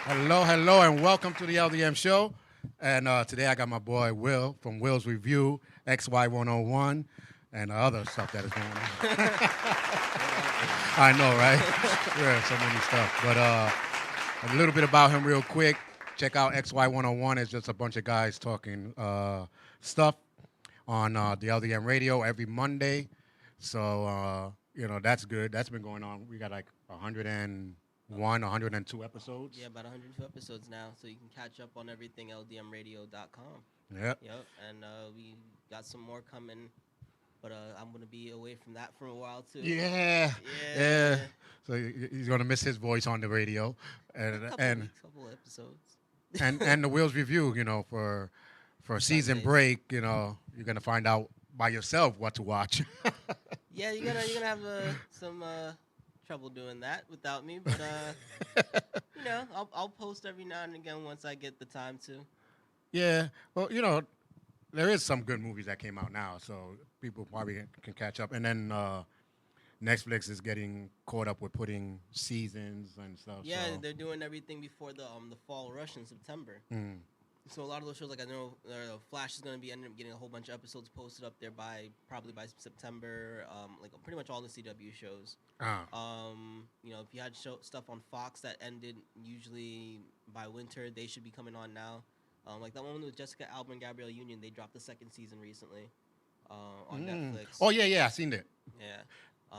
Hello, and welcome to the LDM Show. And today I got my boy Will from Will's Review, XY101, and other stuff that is going on. I know, right? Yeah, so many stuff. But a little bit about him real quick. Check out XY101. It's just a bunch of guys talking stuff on the LDM radio every Monday. So, that's good. That's been going on. We got like 102 episodes. Yeah, about 102 episodes now, so you can catch up on everything LDMradio.com. Yep. And we got some more coming, but I'm going to be away from that for a while, too. Yeah. So he's gonna miss his voice on the radio, Couple episodes. and the Will's Review. For a season break, you're gonna find out by yourself what to watch. Yeah, you're gonna have some trouble doing that without me, but I'll post every now and again once I get the time to. Yeah. Well, there is some good movies that came out now, so people probably can catch up. And then Netflix is getting caught up with putting seasons and stuff. Yeah, so. they're doing everything before the fall rush in September. Mm. So a lot of those shows, like I know, Flash is going to end up getting a whole bunch of episodes posted up there probably by September. Like pretty much all the CW shows. If you had stuff on Fox that ended usually by winter, they should be coming on now. Like that one with Jessica Alba and Gabrielle Union, they dropped the second season recently on Netflix. Oh yeah, I seen it. Yeah.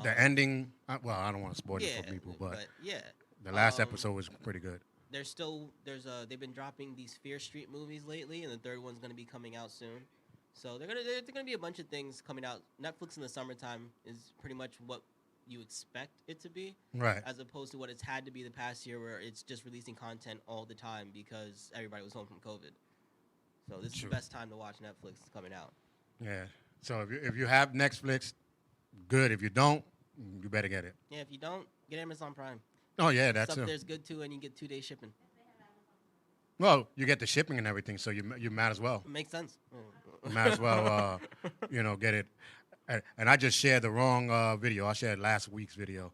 The ending. I don't want to spoil it for people, but yeah, the last episode was pretty good. They've been dropping these Fear Street movies lately, and the third one's gonna be coming out soon. So they're gonna be a bunch of things coming out. Netflix in the summertime is pretty much what you expect it to be, right? As opposed to what it's had to be the past year, where it's just releasing content all the time because everybody was home from COVID. So this is the best time to watch Netflix coming out. Yeah. So if you have Netflix, good. If you don't, you better get it. Yeah. If you don't, get Amazon Prime. Oh yeah, that's stuff there's good too, and you get 2-day shipping. Well, you get the shipping and everything, so you might as well. It makes sense. You might as well, get it. And I just shared the wrong video. I shared last week's video.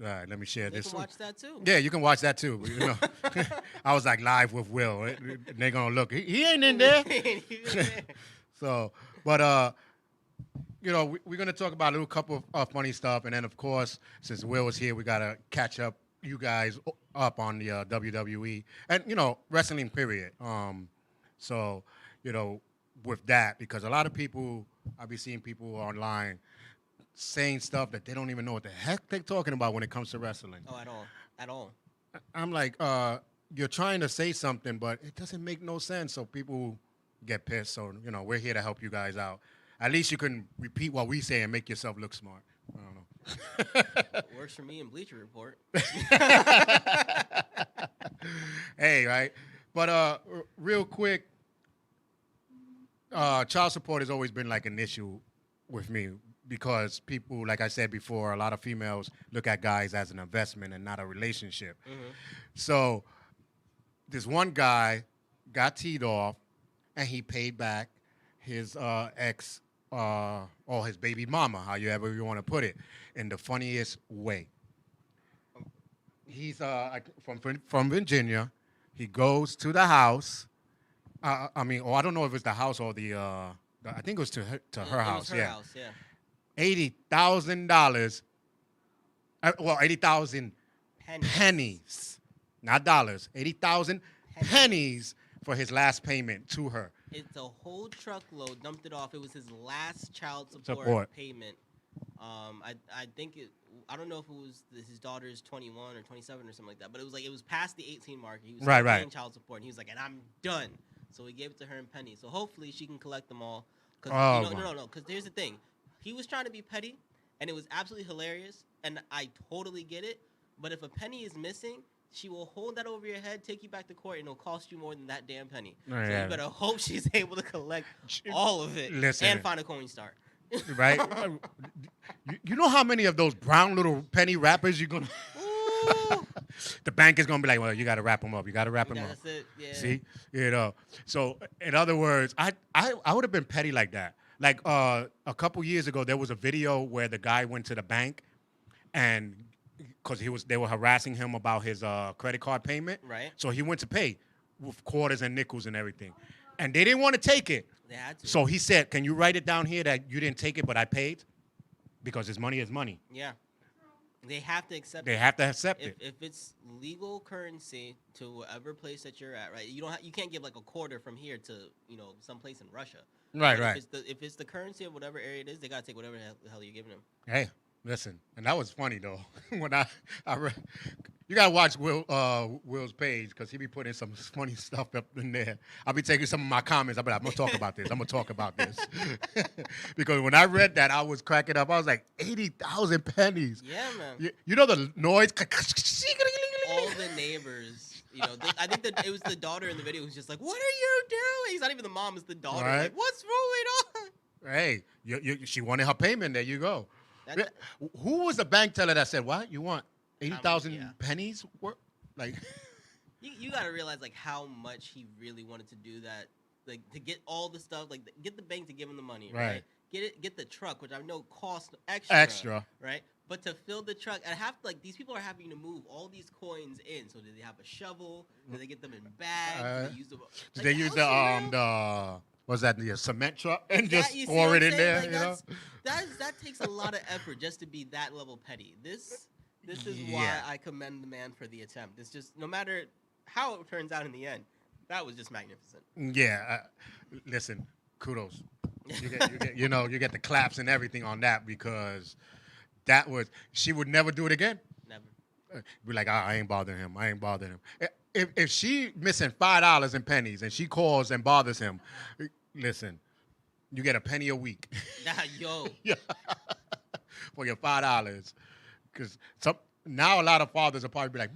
All right, let me share this. You can watch that too. Yeah, you can watch that too. I was like live with Will. And they're gonna look. He ain't in there. So, but we're gonna talk about a little couple of funny stuff, and then of course, since Will was here, we gotta catch up you guys up on the WWE and wrestling period. So with that, because a lot of people, I be seeing people online saying stuff that they don't even know what the heck they're talking about when it comes to wrestling. Oh, at all. I'm like, you're trying to say something, but it doesn't make no sense. So people get pissed. So we're here to help you guys out. At least you can repeat what we say and make yourself look smart. I don't know. Works for me in Bleacher Report. Hey, right? But real quick, child support has always been like an issue with me because people, like I said before, a lot of females look at guys as an investment and not a relationship. Mm-hmm. So this one guy got teed off, and he paid back his ex or his baby mama, however you want to put it, in the funniest way. He's from Virginia. He goes to the house. I don't know if it's the house or I think it was to her house. It was her house, yeah. $80,000. 80,000 pennies, not dollars. 80,000 pennies for his last payment to her. It's a whole truckload. Dumped it off. It was his last child support payment. I think I don't know if it was his daughter's 21 or 27 or something like that, but it was past the 18 mark. He was paying child support, and he was like, and I'm done. So we gave it to her in pennies. So hopefully she can collect them all. No. Because here's the thing. He was trying to be petty, and it was absolutely hilarious, and I totally get it. But if a penny is missing, she will hold that over your head, take you back to court, and it'll cost you more than that damn penny. So you better hope she's able to collect all of it and find a coin star. Right? You know how many of those brown little penny wrappers you're going to... The bank is going to be like, well, you got to wrap them up. You got to wrap them up. That's it, yeah. See? So, in other words, I would have been petty like that. Like, a couple years ago, there was a video where the guy went to the bank and because they were harassing him about his credit card payment. Right. So he went to pay with quarters and nickels and everything, and they didn't want to take it. They had to. So he said, "Can you write it down here that you didn't take it, but I paid?" Because his money is money. Yeah. They have to accept They it. have to accept it. If it's legal currency to whatever place that you're at, right? You can't give like a quarter from here to some place in Russia. Right, But right. If it's the currency of whatever area it is, they gotta take whatever the hell you're giving them. Hey, listen, and that was funny though. When I read, you gotta watch Will's page because he be putting some funny stuff up in there. I'll be taking some of my comments. I'm gonna talk about this. I'm gonna talk about this because when I read that, I was cracking up. I was like, 80,000 pennies. Yeah, man. You know the noise. All the neighbors. I think that it was the daughter in the video who's just like, "What are you doing?" He's not even the mom; it's the daughter. Right. Like, what's going on? Hey, she wanted her payment. There you go. Who was the bank teller that said, "What you want? 80,000 pennies?" Like, you got to realize like how much he really wanted to do that, like to get all the stuff, like get the bank to give him the money, right? Get the truck, which I know costs extra, right? But to fill the truck, and these people are having to move all these coins in. So did they have a shovel? Did they get them in bags? Did they use the cement truck and just pour it in there? That takes a lot of effort just to be that level petty. This is why I commend the man for the attempt. It's just no matter how it turns out in the end, that was just magnificent. Yeah, listen, kudos. You get the claps and everything on that because she would never do it again. Never. Be like, I ain't bothering him. If she missing $5 in pennies and she calls and bothers him, listen, you get a penny a week. Yo. For your $5. Because now a lot of fathers will probably be like,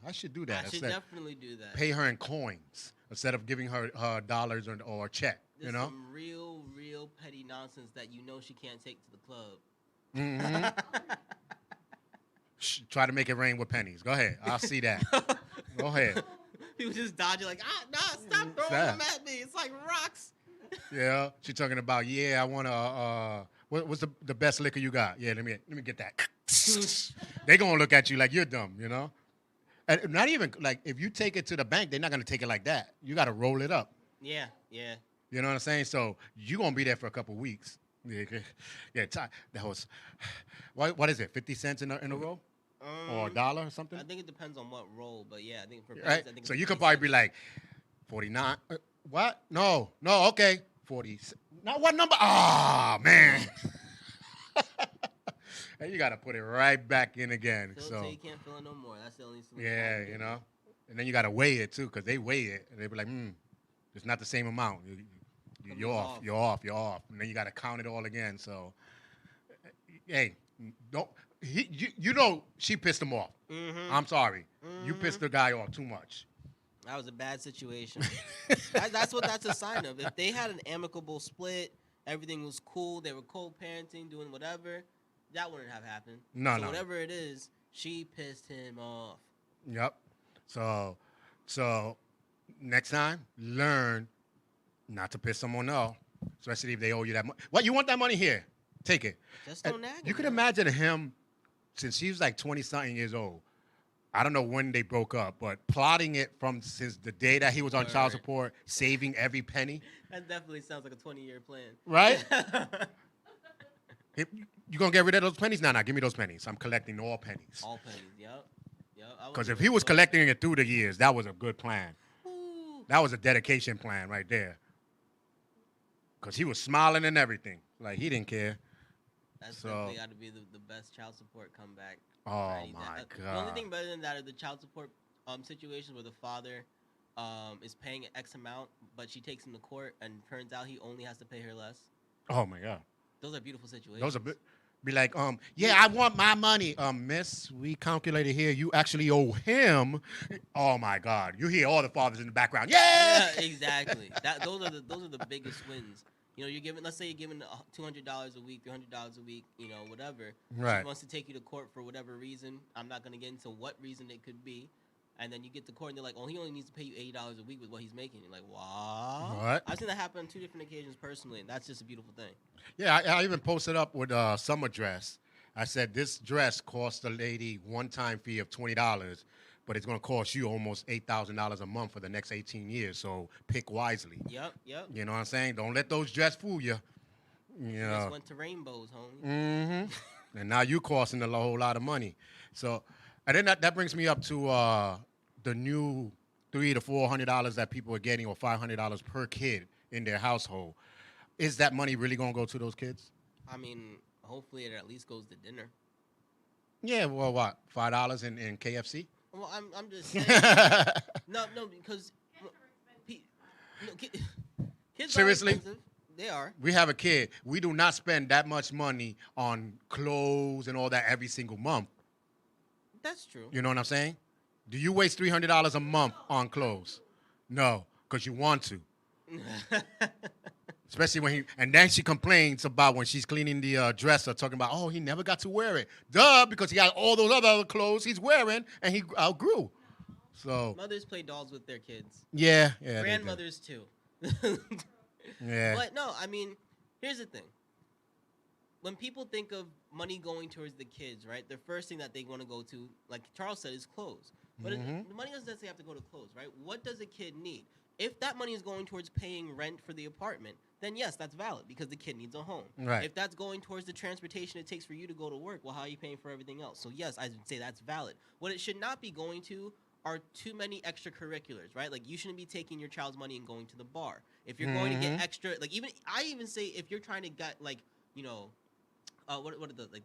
I should do that. I should definitely do that. Pay her in coins instead of giving her dollars or a check. There's some real petty nonsense that she can't take to the club. Mm-hmm. Try to make it rain with pennies. Go ahead. I'll see that. Go ahead. He was just dodging like, stop throwing them at me. It's like rocks. Yeah. She's talking about, I want to, what's the best liquor you got? Yeah, let me get that. They going to look at you like you're dumb, And not even, like, if you take it to the bank, they're not going to take it like that. You got to roll it up. Yeah. You know what I'm saying? So you're going to be there for a couple weeks. Yeah, that was, what is it, 50 cents in a roll? Or $1 or something? I think it depends on what roll, but yeah, I think for pennies, right? I think so you could probably be like, 49. What? No, okay. 40. Now what number? Oh, man. And you got to put it right back in again. So you can't fill it no more. That's the only solution. Yeah, And then you got to weigh it, too, because they weigh it. And they be like, it's not the same amount. You're off. And then you got to count it all again. So, hey, don't. She pissed him off. Mm-hmm. I'm sorry. Mm-hmm. You pissed the guy off too much. That was a bad situation. That's what that's a sign of. If they had an amicable split, everything was cool, they were co-parenting, doing whatever, that wouldn't have happened. No. Whatever it is, she pissed him off. Yep. So next time, learn not to piss someone off, especially if they owe you that money. What, you want that money? Here, take it. Just don't nag him. You can imagine him, since he was like 20-something years old, I don't know when they broke up, but plotting it since the day that he was on child support, saving every penny. That definitely sounds like a 20-year plan. Right? You going to get rid of those pennies? Nah, give me those pennies. I'm collecting all pennies. All pennies, yep. Because if he was collecting it through the years, that was a good plan. Ooh. That was a dedication plan right there. Because he was smiling and everything. Like, he didn't care. That's definitely got to be the best child support comeback. Oh, my God. The only thing better than that are the child support situations where the father is paying X amount, but she takes him to court, and turns out he only has to pay her less. Oh, my God. Those are beautiful situations. Those are be like, I want my money. Miss, we calculated here, you actually owe him. Oh, my God. You hear all the fathers in the background. Yeah, exactly. Those are the biggest wins. Let's say you're giving $200 a week, $300 a week, whatever. Right. She wants to take you to court for whatever reason. I'm not going to get into what reason it could be. And then you get to court and they're like, he only needs to pay you $80 a week with what he's making. You're like, what? I've seen that happen on 2 different occasions personally, and that's just a beautiful thing. Yeah, I even posted up with Summer Dress. I said this dress cost the lady one-time fee of $20, but it's going to cost you almost $8,000 a month for the next 18 years. So pick wisely. Yep. You know what I'm saying? Don't let those dress fool you. You just went to rainbows, homie. Mm-hmm. And now you costing a whole lot of money. So, and then that brings me up to the new $300 to $400 that people are getting, or $500 per kid in their household. Is that money really going to go to those kids? I mean, hopefully it at least goes to dinner. Yeah, well, what? $5 in KFC? Well, I'm just saying. no, because kids seriously? are expensive. They are. We have a kid. We do not spend that much money on clothes and all that every single month. That's true. You know what I'm saying? Do you waste $300 a month on clothes? No, because you want to. Especially and then she complains about when she's cleaning the dresser, talking about, oh, he never got to wear it. Duh, because he got all those other clothes he's wearing, and he outgrew. So mothers play dolls with their kids. Yeah. Grandmothers too. Yeah. But no, I mean, here's the thing. When people think of money going towards the kids, right, the first thing that they want to go to, like Charles said, is clothes. But the money doesn't necessarily have to go to clothes, right? What does a kid need? If that money is going towards paying rent for the apartment, then yes, that's valid because the kid needs a home. Right. If that's going towards the transportation it takes for you to go to work, well, how are you paying for everything else? So yes, I would say that's valid. What it should not be going to are too many extracurriculars, right? Like, you shouldn't be taking your child's money and going to the bar. If you're going to get extra, like, I even say if you're trying to get, like, you know, what are the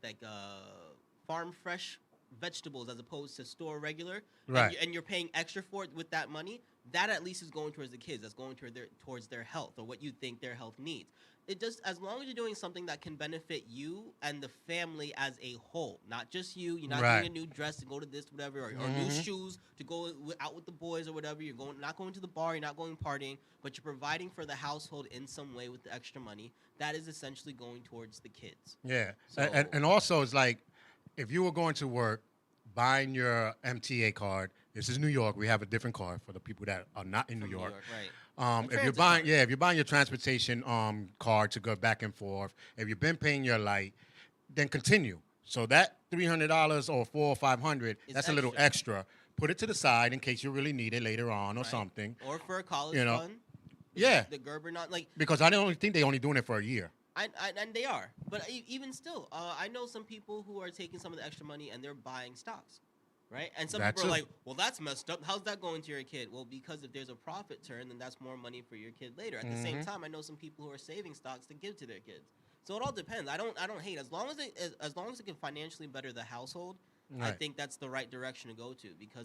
farm fresh vegetables as opposed to store regular, right? And you're paying extra for it with that money, that at least is going towards the kids. That's going towards their health, or what you think their health needs. It just, as long as you're doing something that can benefit you and the family as a whole, not just you. You're not doing a new dress to go to this, whatever, or new shoes to go out with the boys or whatever. You're not going to the bar. You're not going partying, but you're providing for the household in some way with the extra money. That is essentially going towards the kids. Yeah, so, and also it's like, if you were going to work, buying your MTA card. This is New York. We have a different card for the people that are not in New York. Right. If you're buying your transportation card to go back and forth, if you've been paying your light, then continue. So that $300 or $400 or $500, that's a little extra. Put it to the side in case you really need it later on or something. Or for a college fund. Yeah. The Gerber, not like, because I don't think they're only doing it for a year. And they are, but even still, I know some people who are taking some of the extra money and they're buying stocks, right? And some people are like, well, that's messed up. How's that going to your kid? Well, because if there's a profit turn, then that's more money for your kid later. At the same time, I know some people who are saving stocks to give to their kids. So it all depends. I don't hate, as long as it can financially better the household. Right. I think that's the right direction to go to, because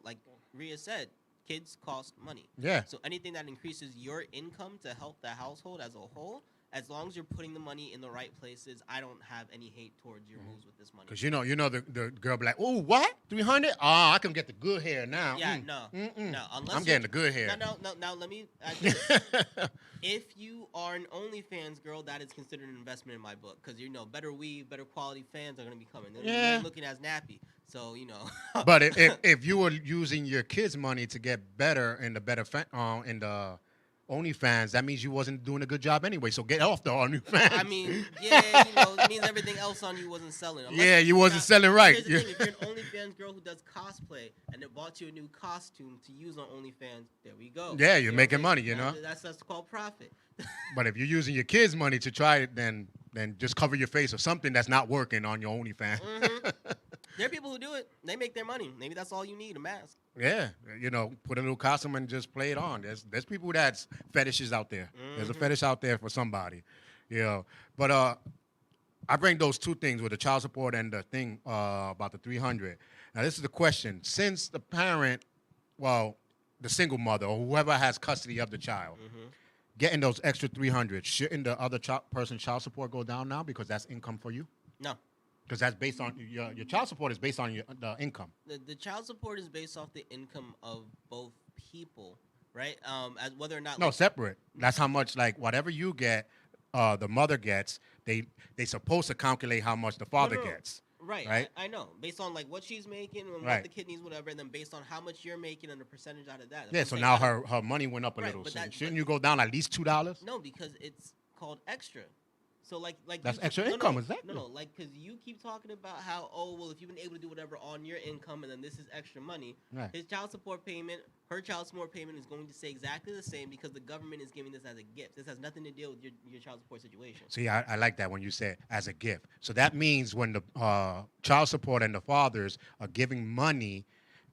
like Rhea said, kids cost money. Yeah. So anything that increases your income to help the household as a whole, as long as you're putting the money in the right places, I don't have any hate towards your moves with this money. Because the girl be like, oh, what? 300? Oh, I can get the good hair now. Yeah, no. Unless I'm getting the good hair. No. Now let me. If you are an OnlyFans girl, that is considered an investment in my book, because better weave, better quality fans are going to be coming. They're looking as nappy. So But if you were using your kids' money to get better in the OnlyFans, that means you wasn't doing a good job anyway. So get off the OnlyFans. I mean, it means everything else on you wasn't selling. You wasn't selling right. Here's the thing, if you're an OnlyFans girl who does cosplay and it bought you a new costume to use on OnlyFans, there we go. Yeah, you're making money, That's called profit. But if you're using your kids' money to try it, then just cover your face or something that's not working on your OnlyFans. There are people who do it. They make their money. Maybe that's all you need, a mask. Yeah, put a little costume and just play it on. There's people that's fetishes out there. There's a fetish out there for somebody, But I bring those two things with the child support and the thing about the 300. Now this is the question: since the parent, the single mother or whoever has custody of the child, getting those extra 300, shouldn't the other person's child support go down now because that's income for you? No. Because that's based on your child support is based on the income. The child support is based off the income of both people, right? As whether or not separate. That's how much, whatever you get, the mother gets. They supposed to calculate how much the father gets. Right. I know. Based on what she's making and what the kid needs, whatever, and then based on how much you're making and the percentage out of that. Yeah. So now her money went up a little. So shouldn't you go down at least $2? No, because it's called extra. So like that's extra income, exactly. No, like because you keep talking about how if you've been able to do whatever on your income and then this is extra money. Right. His child support payment, her child support payment is going to stay exactly the same because the government is giving this as a gift. This has nothing to do with your child support situation. See, I like that when you said as a gift. So that means when the child support and the fathers are giving money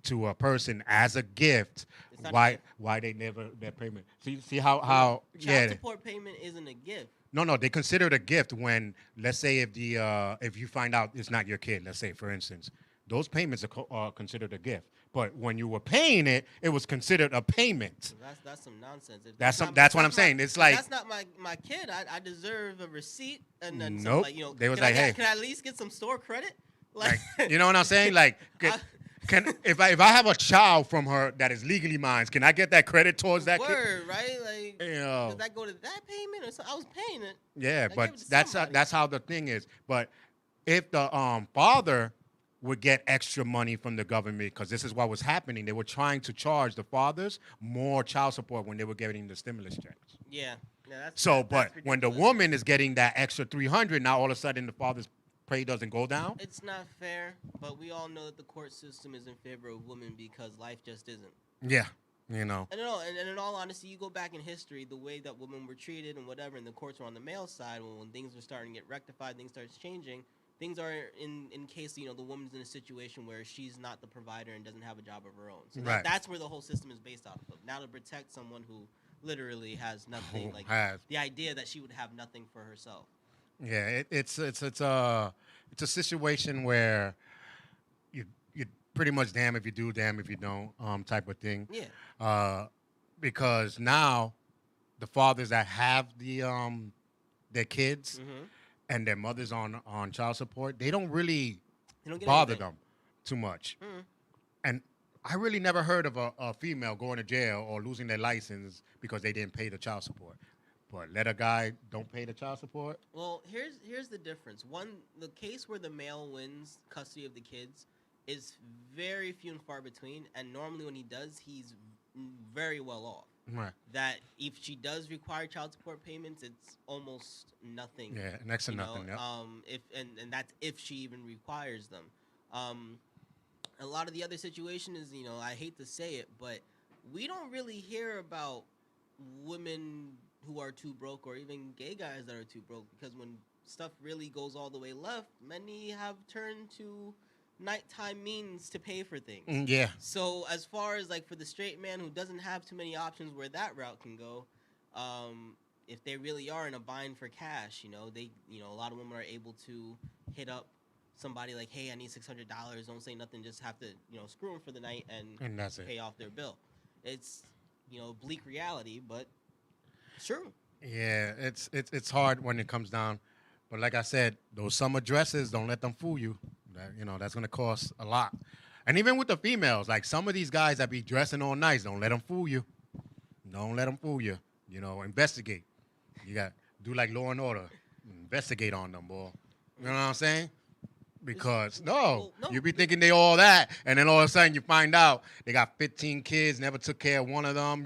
to a person as a gift, why they never their payment? See how child support payment isn't a gift. No, they consider it a gift when, let's say, if you find out it's not your kid, let's say, for instance, those payments are considered a gift. But when you were paying it, it was considered a payment. So that's some nonsense. That's what I'm saying. It's like that's not my kid. I deserve a receipt and then nope. They was hey, can I at least get some store credit? Like you know what I'm saying? Like. If I have a child from her that is legally mine, can I get that credit towards that kid? Word, right? Like, does that go to that payment or something? I was paying it. Yeah, but that's how the thing is. But if the father would get extra money from the government, because this is what was happening, they were trying to charge the fathers more child support when they were getting the stimulus checks. Yeah. But when the woman is getting that extra $300, now all of a sudden the father's pay doesn't go down? It's not fair, but we all know that the court system is in favor of women because life just isn't. Yeah, you know. And in all honesty, you go back in history, the way that women were treated and whatever, and the courts were on the male side, when things were starting to get rectified, things started changing, things are in case, the woman's in a situation where she's not the provider and doesn't have a job of her own. So that's where the whole system is based off of. Now to protect someone who literally has nothing, the idea that she would have nothing for herself. Yeah, it's a situation where you pretty much damn if you do, damn if you don't, type of thing. Yeah. Because now the fathers that have their kids and their mothers on child support, they don't really bother them too much. And I really never heard of a female going to jail or losing their license because they didn't pay the child support. But let a guy don't pay the child support? Well, here's the difference. The case where the male wins custody of the kids is very few and far between, and normally when he does, he's very well off. Right. That if she does require child support payments, it's almost nothing. Yeah, next to nothing. Yep. And that's if she even requires them. A lot of the other situation is, I hate to say it, but we don't really hear about women who are too broke, or even gay guys that are too broke, because when stuff really goes all the way left, many have turned to nighttime means to pay for things. Yeah. So as far as for the straight man who doesn't have too many options where that route can go, if they really are in a bind for cash, they a lot of women are able to hit up somebody like, hey, I need $600. Don't say nothing. Just have to screw them for the night and that's pay off their bill. It's bleak reality, but true. Yeah, it's hard when it comes down, but like I said, those summer dresses, don't let them fool you. That's gonna cost a lot. And even with the females, like some of these guys that be dressing all nice, don't let them fool you. Don't let them fool you. Investigate. You got do like Law and Order, investigate on them, boy. You know what I'm saying? Because no, you be thinking they all that, and then all of a sudden you find out they got 15 kids, never took care of one of them.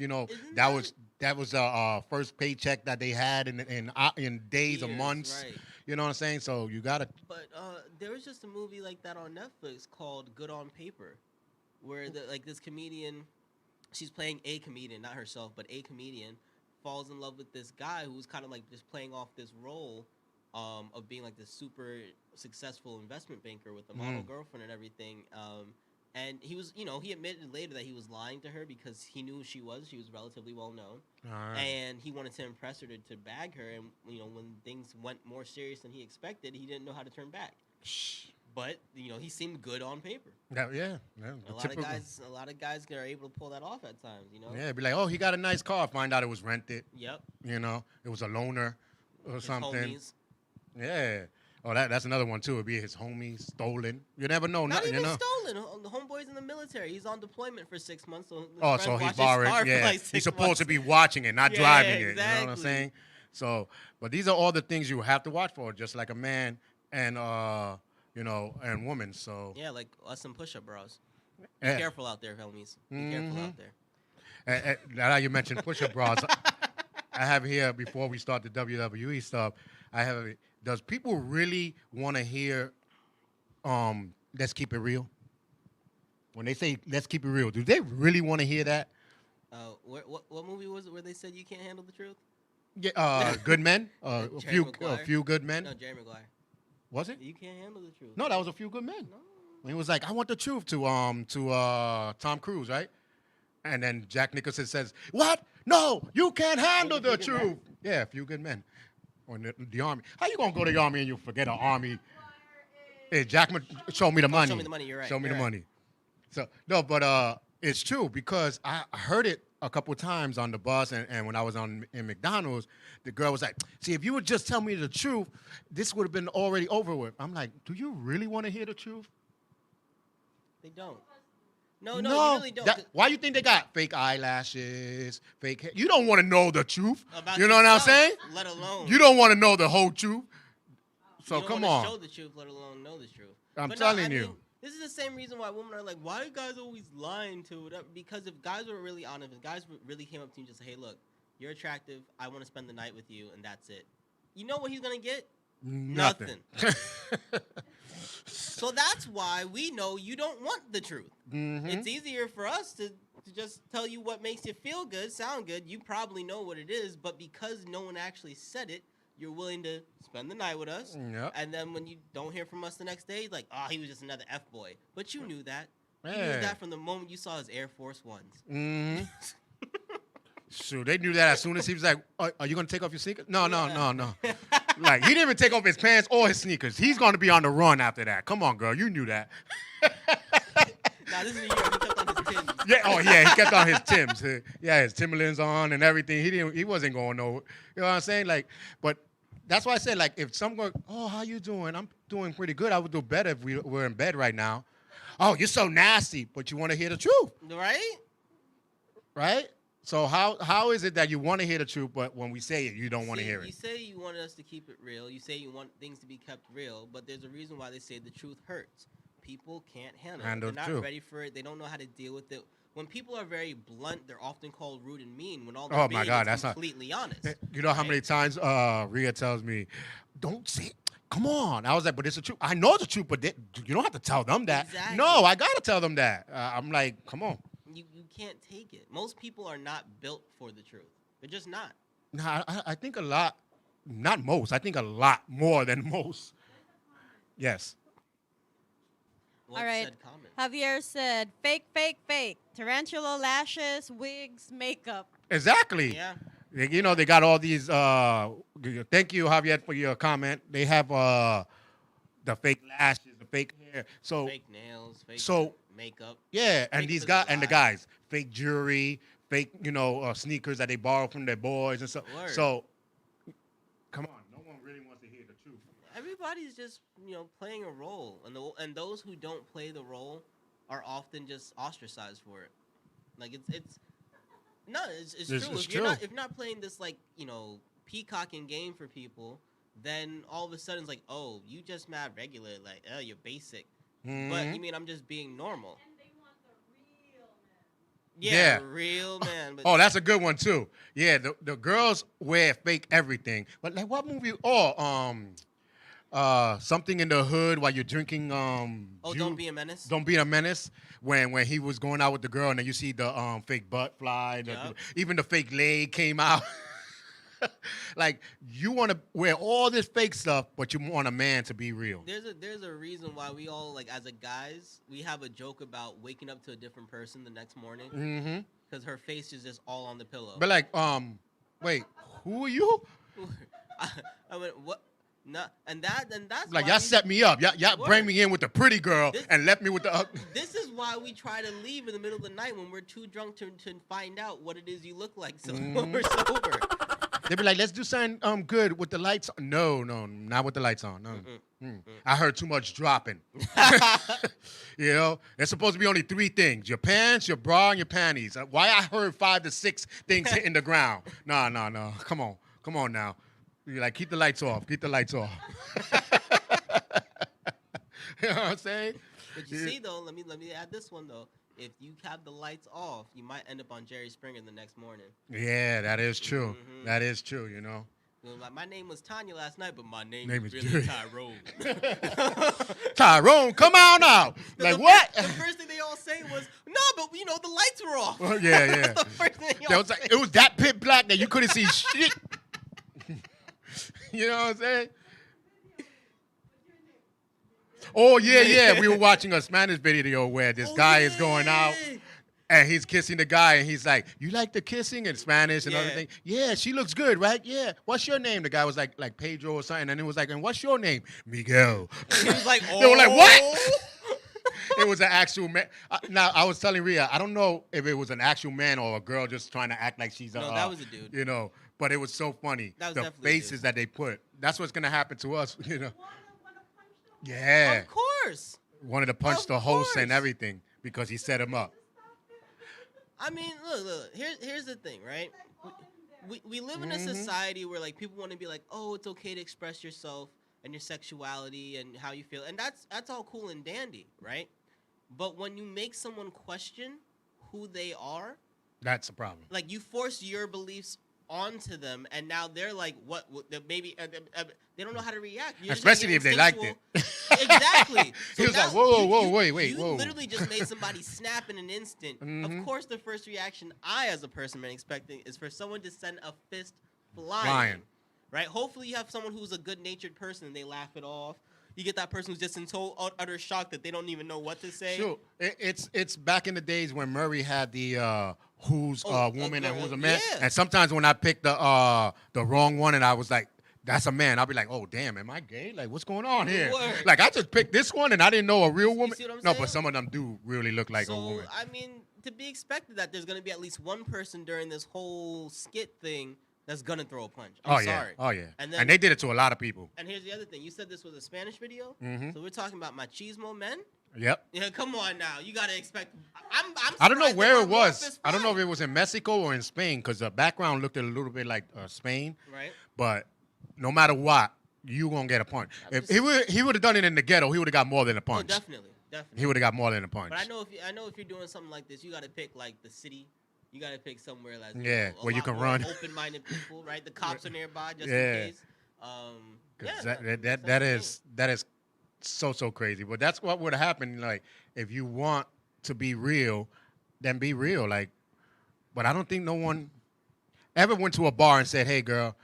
That was the first paycheck that they had in days or months. Right. You know what I'm saying? So you gotta. But there was just a movie like that on Netflix called Good on Paper, where this comedian, she's playing a comedian, not herself, but a comedian, falls in love with this guy who's kind of just playing off this role of being this super successful investment banker with a model girlfriend and everything. And he was, he admitted later that he was lying to her because he knew who she was. She was relatively well known. And he wanted to impress her to bag her. And, when things went more serious than he expected, he didn't know how to turn back. But, he seemed good on paper. Yeah. A lot of guys are able to pull that off at times, Yeah, be like, oh, he got a nice car. Find out it was rented. Yep. It was a loaner or His something. Homies. Yeah. Oh, that's another one, too. It'd be his homies stolen. You never know. Not even stolen. The homeboy's in the military. He's on deployment for 6 months. So he's borrowing. Yeah. He's supposed to be watching it, not driving it. You know what I'm saying? So, but these are all the things you have to watch for, just like a man and, and woman. So. Yeah, like us and push-up bros. Be careful out there, homies. Be careful out there. Now you mentioned push-up bras. I have here, before we start the WWE stuff, I have. Does people really want to hear? Let's keep it real. When they say let's keep it real, do they really want to hear that? What movie was it where they said you can't handle the truth? Yeah, Good Men. Jerry A few good men. No, Jerry Maguire. Was it? You can't handle the truth. No, that was A Few Good Men. No. When he was like, I want the truth to Tom Cruise, right? And then Jack Nicholson says, what? No, you can't handle the truth. Yeah, A Few Good Men. Or the army. How you gonna go to the army and you forget an army? Hey, Jackman, show me the money. Show me the money. You're right. Show me the money. So no, but it's true because I heard it a couple times on the bus and when I was in McDonald's, the girl was like, see, if you would just tell me the truth, this would have been already over with. I'm like, do you really want to hear the truth? They don't. No, you really don't. Why you think they got fake eyelashes, fake hair? You don't want to know the truth. About you know yourself, what I'm saying? Let alone. You don't want to know the whole truth. So you don't come want on. to show the truth, let alone know the truth. I'm telling you. Mean, this is the same reason why women are like, why are guys always lying to whatever? Because if guys were really honest, if guys really came up to you and just say, hey, look, you're attractive. I want to spend the night with you, and that's it. You know what he's going to get? Nothing. So that's why we know you don't want the truth. Mm-hmm. It's easier for us to just tell you what makes you feel good, sound good. You probably know what it is, but because no one actually said it, you're willing to spend the night with us. Yep. And then when you don't hear from us the next day, like, oh, he was just another F-boy. But you knew that. You knew that from the moment you saw his Air Force Ones. Mm-hmm. Sure, they knew that as soon as he was like, are you going to take off your sneakers? No. Like, he didn't even take off his pants or his sneakers. He's going to be on the run after that. Come on, girl. You knew that. Nah, this is New York. He kept on his Timbs. Yeah, he kept on his Timbs. Yeah, his Timberlands on and everything. He wasn't going nowhere. You know what I'm saying? Like, but that's why I said, like, if someone, oh, how you doing? I'm doing pretty good. I would do better if we were in bed right now. Oh, you're so nasty, but you want to hear the truth. Right? So how is it that you want to hear the truth, but when we say it, you don't want to hear it? You say you want us to keep it real. You say you want things to be kept real, but there's a reason why they say the truth hurts. People can't handle it. They're not ready for it. They don't know how to deal with it. When people are very blunt, they're often called rude and mean. When all they're being is completely honest. You know how many times Rhea tells me, don't say it. Come on. I was like, but it's the truth. I know the truth, but you don't have to tell them that. Exactly. No, I got to tell them that. I'm like, come on. You can't take it. Most people are not built for the truth. They're just not. No, I think a lot, not most. I think a lot more than most. Yes. All right. Javier said, fake, fake, fake. Tarantula lashes, wigs, makeup. Exactly. Yeah. You know, they got all these. Thank you, Javier, for your comment. They have the fake lashes, the fake hair. So fake nails, fake makeup. Yeah, and these guys and the guys, fake jewelry, fake, sneakers that they borrow from their boys and stuff. So, come on, no one really wants to hear the truth. Everybody's just playing a role, and those who don't play the role are often just ostracized for it. Like it's true. If you're not playing this peacocking game for people, then all of a sudden it's like, oh, you just mad regular, like, oh, you're basic. Mm-hmm. But you mean I'm just being normal. And they want the real man. Yeah. Real man. But that's a good one too. Yeah, the girls wear fake everything. But like what movie? Something in the Hood while you're drinking. Don't Be a Menace. Don't Be a Menace. When he was going out with the girl and then you see the fake butt fly, even the fake leg came out. Like you want to wear all this fake stuff, but you want a man to be real. There's a reason why we all as a guys we have a joke about waking up to a different person the next morning because her face is just all on the pillow. But like wait, who are you? I mean what? No, and that's like y'all set me up. Y'all bring me in with the pretty girl and left me with the. This is why we try to leave in the middle of the night when we're too drunk to find out what it is you look like. So when we're sober. They be like, let's do something good with the lights on. No, not with the lights on. No. I heard too much dropping. There's supposed to be only 3 things. Your pants, your bra, and your panties. Why I heard 5 to 6 things hitting the ground. No. Come on now. You're like, keep the lights off. Keep the lights off. You know what I'm saying? But you see, though, let me add this one, though. If you have the lights off, you might end up on Jerry Springer the next morning. Yeah, that is true. That is true, My name was Tanya last night, but my name is really Tyrone. Tyrone, come on now. Like what? The first thing they all say was, "No, but the lights were off." Yeah. The first thing it was that pitch black that you couldn't see shit. You know what I'm saying? Oh yeah. We were watching a Spanish video where this guy is going out. And he's kissing the guy, and he's like, "You like the kissing in Spanish and everything?" Yeah, she looks good, right? Yeah. What's your name? The guy was like Pedro or something, and it was like, "And what's your name?" Miguel. He was like, "Oh." They were like, "What?" It was an actual man. Now I was telling Rhea, I don't know if it was an actual man or a girl just trying to act like she's a. No, that was a dude. You know, but it was so funny. That was the definitely faces that they put. That's what's gonna happen to us. You know. Yeah. Of course. Wanted to punch the host and everything because he set him up. I mean, look. Here's the thing, right? We live in a society where like people want to be like, oh, it's okay to express yourself and your sexuality and how you feel, and that's all cool and dandy, right? But when you make someone question who they are, that's a problem. Like you force your beliefs onto them, and now they're like, what? Maybe they don't know how to react. Especially if they liked it. Exactly. So he was like, whoa, wait. You literally just made somebody snap in an instant. Of course, the first reaction I, as a person, am expecting is for someone to send a fist flying. Right? Hopefully, you have someone who's a good-natured person and they laugh it off. You get that person who's just in total utter shock that they don't even know what to say. Sure. It's back in the days when Murray had the who's a woman and who's a man. Yeah. And sometimes when I picked the wrong one and I was like, that's a man, I'll be like, oh, damn, am I gay? Like, what's going on here? Word. Like, I just picked this one and I didn't know a real woman. You see what I'm No, saying? but some of them do really look like a woman. I mean, to be expected that there's going to be at least one person during this whole skit thing that's going to throw a punch. I'm sorry. Oh, yeah. And they did it to a lot of people. And here's the other thing. You said this was a Spanish video? Mm-hmm. So we're talking about machismo men? Yep. Yeah, come on now. You got to expect. I don't know where it was. I don't know if it was in Mexico or in Spain because the background looked a little bit like Spain. Right. But no matter what, you going to get a punch. If he would have done it in the ghetto, he would have got more than a punch. Oh, definitely. He would have got more than a punch. But I know if you're doing something like this, you got to pick like the city. You got to pick somewhere like where you can run. Open-minded people, right? The cops are nearby just in case. That is so crazy. But that's what would happen. Like if you want to be real, then be real. Like, but I don't think no one ever went to a bar and said, "Hey, girl,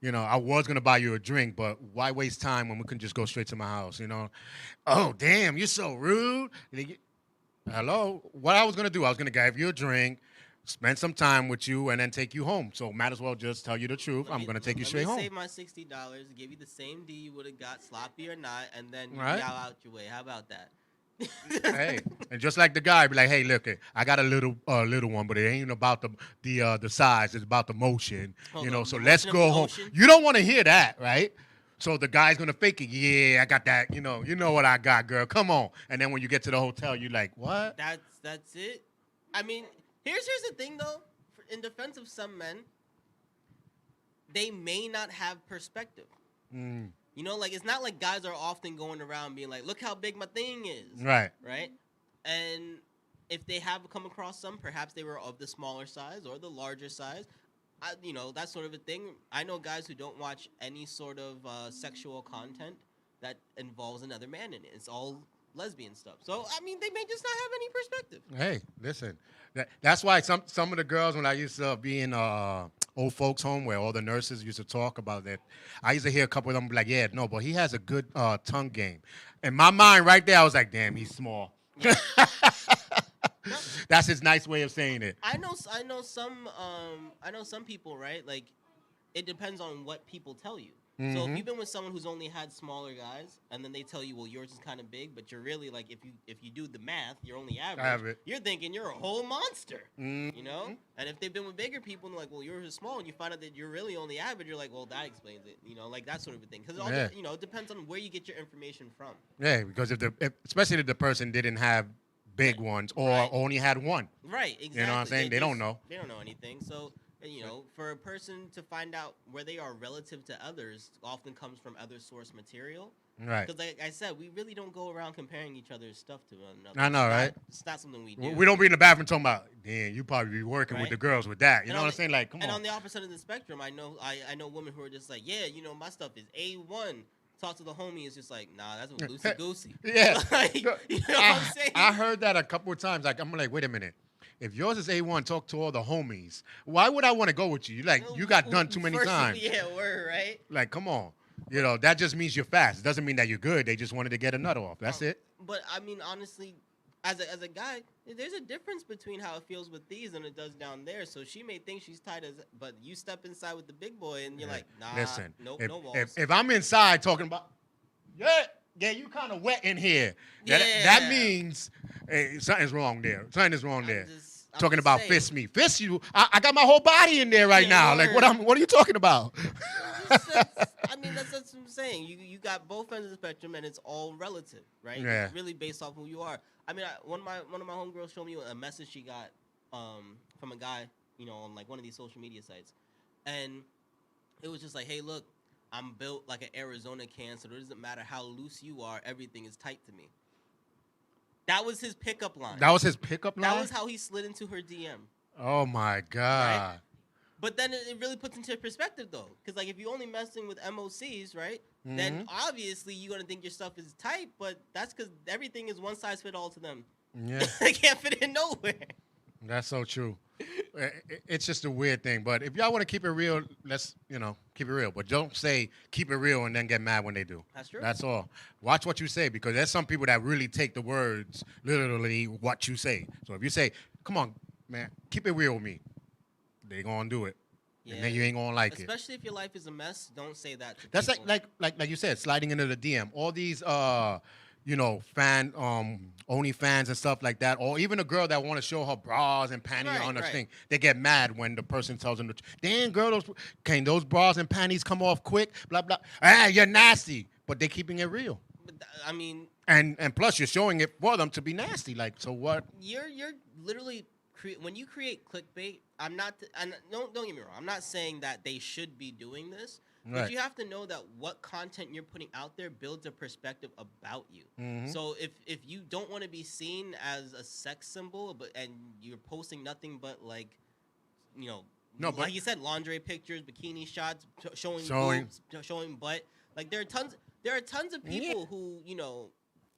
you know, I was gonna buy you a drink, but why waste time when we can just go straight to my house?" You know, oh damn, you're so rude. Hello, what I was gonna do? I was gonna give you a drink, spend some time with you, and then take you home. So might as well just tell you the truth. I'm gonna take you straight home. Save my $60, give you the same D you would have got, sloppy or not, and then you yell out your way. How about that? Hey, and just like the guy, be like, "Hey, look, I got a little one, but it ain't about the size. It's about the motion, you know. So let's go home." You don't want to hear that, right? So the guy's gonna fake it. Yeah, I got that. You know what I got, girl. Come on. And then when you get to the hotel, you're like, "What?" That's it. I mean, here's the thing though. In defense of some men, they may not have perspective. You know, like, it's not like guys are often going around being like, look how big my thing is. Right. Right? And if they have come across some, perhaps they were of the smaller size or the larger size. That sort of a thing. I know guys who don't watch any sort of sexual content that involves another man in it. It's all lesbian stuff. So, I mean, they may just not have any perspective. Hey, listen. That's why some of the girls, when I used to be in old folks' home where all the nurses used to talk about that, I used to hear a couple of them be like, yeah, no, but he has a good tongue game. In my mind right there, I was like, damn, he's small. Yeah. That's his nice way of saying it. I know some people, right? Like, it depends on what people tell you. Mm-hmm. So if you've been with someone who's only had smaller guys, and then they tell you, well, yours is kind of big, but you're really like, if you do the math, you're only average. You're thinking you're a whole monster, you know. And if they've been with bigger people, and they're like, well, yours is small, and you find out that you're really only average, you're like, well, that explains it, you know, like that sort of a thing. Because it depends on where you get your information from. Yeah, because especially if the person didn't have big ones or only had one. Right, exactly. You know what I'm saying? They don't know. They don't know anything. So And, you know, for a person to find out where they are relative to others often comes from other source material. Right. Because, like I said, we really don't go around comparing each other's stuff to one another. I know, right? It's not something we do. We don't be in the bathroom talking about, damn, you probably be working with the girls with that. You know what I'm saying? Like, come on. And on the opposite of the spectrum, I know women who are just like, yeah, you know, my stuff is A1. Talk to the homie, it's just like, nah, that's loosey goosey. Yeah. Like, you know what I'm saying? I heard that a couple of times. Like, I'm like, wait a minute. If yours is A1, talk to all the homies. Why would I want to go with you? Like, you got done too many times. Yeah, word, right? Like, come on. You know, that just means you're fast. It doesn't mean that you're good. They just wanted to get a nut off. That's it. But, I mean, honestly, as a guy, there's a difference between how it feels with these than it does down there. So she may think she's tight, but you step inside with the big boy, and you're like, nah, listen, no walls. If I'm inside talking about, yeah, you kind of wet in here. Yeah. That means something's wrong there. Something is wrong there. Talking about saying. Fist me. Fist you. I got my whole body in there right now. Word. Like, what are you talking about? I mean, that's what I'm saying. You got both ends of the spectrum, and it's all relative, right? Yeah. It's really based off who you are. I mean, one of my homegirls showed me a message she got from a guy, you know, on like one of these social media sites, and it was just like, hey, look, I'm built like an Arizona can, so it doesn't matter how loose you are, everything is tight to me. That was his pickup line. That was his pickup line? That was how he slid into her DM. Oh, my God. Right? But then it really puts into perspective, though. Because, like, if you're only messing with MOCs, right, then obviously you're going to think your stuff is tight, but that's because everything is one size fit all to them. Yeah. They can't fit in nowhere. That's so true. It's just a weird thing. But if y'all want to keep it real, let's, keep it real. But don't say keep it real and then get mad when they do. That's true. That's all. Watch what you say, because there's some people that really take the words literally what you say. So if you say, come on, man, keep it real with me, they going to do it. Yeah. And then you ain't going to like Especially it. Especially if your life is a mess, don't say that to That's people. like you said, sliding into the DM. All these fan OnlyFans and stuff like that, or even a girl that want to show her bras and panties on her thing, they get mad when the person tells them, "Damn, girl, can those bras and panties come off quick?" Blah blah. Ah, you're nasty, but they're keeping it real. But I mean, and plus you're showing it for them to be nasty. Like, so what? You're literally when you create clickbait. I'm not. Don't get me wrong. I'm not saying that they should be doing this. But you have to know that what content you're putting out there builds a perspective about you. Mm-hmm. So if you don't want to be seen as a sex symbol, and you're posting nothing but like, like you said, lingerie pictures, bikini shots, showing boobs, showing butt. Like there are tons of people who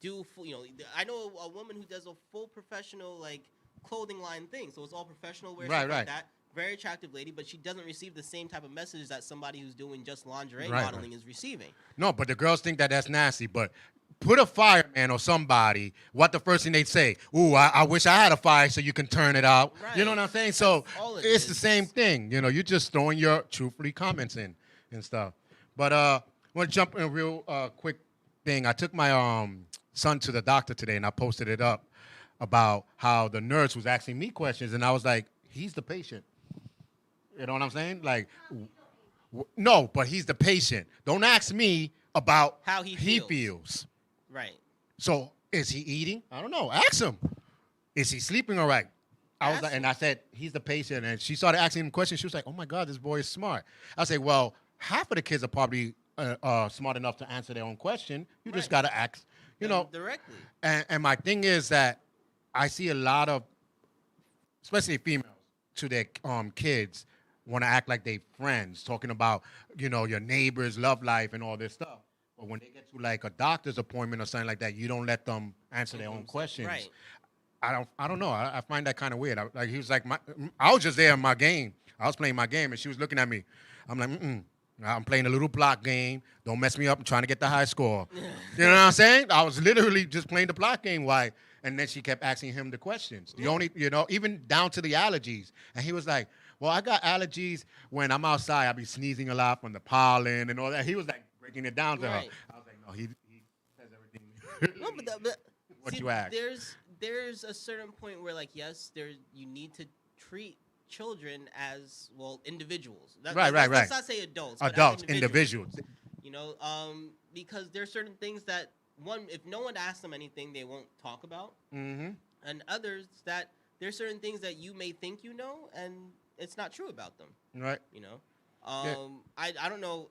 do full, I know a woman who does a full professional like clothing line thing. So it's all professional wear, stuff like that. Very attractive lady, but she doesn't receive the same type of message that somebody who's doing just lingerie modeling is receiving. No, but the girls think that that's nasty. But put a fireman or somebody, what the first thing they say? Ooh, I wish I had a fire so you can turn it out. Right. You know what I'm saying? So it's the same thing. You're just throwing your truthfully comments in and stuff. But I want to jump in a real quick thing. I took my son to the doctor today, and I posted it up about how the nurse was asking me questions, and I was like, he's the patient. You know what I'm saying? Like, no, but he's the patient. Don't ask me about how he feels. Right. So, is he eating? I don't know. Ask him. Is he sleeping all right? And I said, he's the patient. And she started asking him questions. She was like, oh, my God, this boy is smart. I say, well, half of the kids are probably smart enough to answer their own question. You just got to ask, directly. And my thing is that I see a lot of, especially females, to their kids, want to act like they friends, talking about, your neighbor's love life and all this stuff. But when they get to like a doctor's appointment or something like that, you don't let them answer their own questions. Right. I don't know. I find that kind of weird. He was like, I was just there in my game. I was playing my game, and she was looking at me. I'm like, I'm playing a little block game. Don't mess me up. I'm trying to get the high score. You know what I'm saying? I was literally just playing the block game. Why? And then she kept asking him the questions. The only, even down to the allergies. And he was like, well, I got allergies when I'm outside. I be sneezing a lot from the pollen and all that. He was like breaking it down to her. I was like, no, he says everything. No, but what you ask? There's a certain point where, like, yes, you need to treat children as, well, individuals. Right. Let's not say adults. Adults, individuals. Because there are certain things that, one, if no one asks them anything, they won't talk about. Mm-hmm. And others that there are certain things that you may think you know, and it's not true about them. Right. You know, I don't know.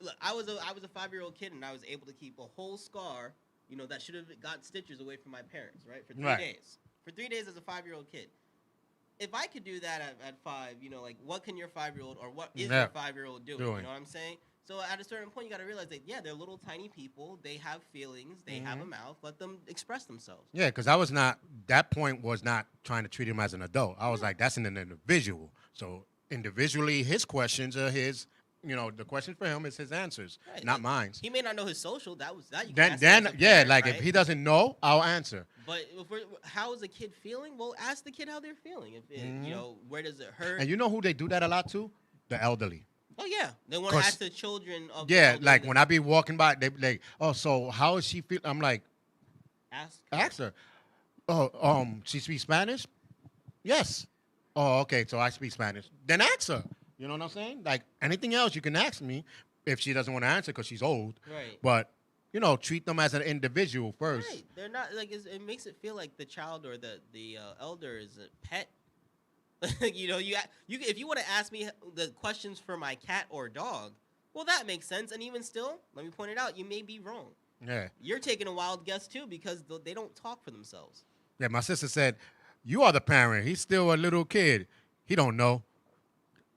Look, I was a 5-year-old kid, and I was able to keep a whole scar, you know, that should have got stitches away from my parents, right, for 3 days. For 3 days as a 5-year-old kid. If I could do that at 5, you know, like, what can your 5-year-old or what is your 5-year-old doing? You know what I'm saying? So at a certain point, you got to realize that, yeah, they're little tiny people. They have feelings. They have a mouth. Let them express themselves. Yeah, because that point was not trying to treat him as an adult. I was like, that's an individual. So individually, his questions are his. You know, the question for him is his answers, not mine. He may not know his social. That you can if he doesn't know, I'll answer. But how is a kid feeling? Well, ask the kid how they're feeling. If you know, where does it hurt? And you know who they do that a lot to? The elderly. Oh yeah, they want to ask the children. Like when I be walking by, they be like, "Oh, so how is she feel?" I'm like, "Ask her." Oh, she speaks Spanish? Yes. Oh, okay. So I speak Spanish. Then ask her. You know what I'm saying? Like anything else, you can ask me if she doesn't want to answer because she's old. Right. But you know, treat them as an individual first. Right. They're not like it makes it feel like the child or the elder is a pet. You know, you if you want to ask me the questions for my cat or dog, well, that makes sense. And even still, let me point it out, you may be wrong. Yeah. You're taking a wild guess too because they don't talk for themselves. Yeah. My sister said, "You are the parent. He's still a little kid. He don't know."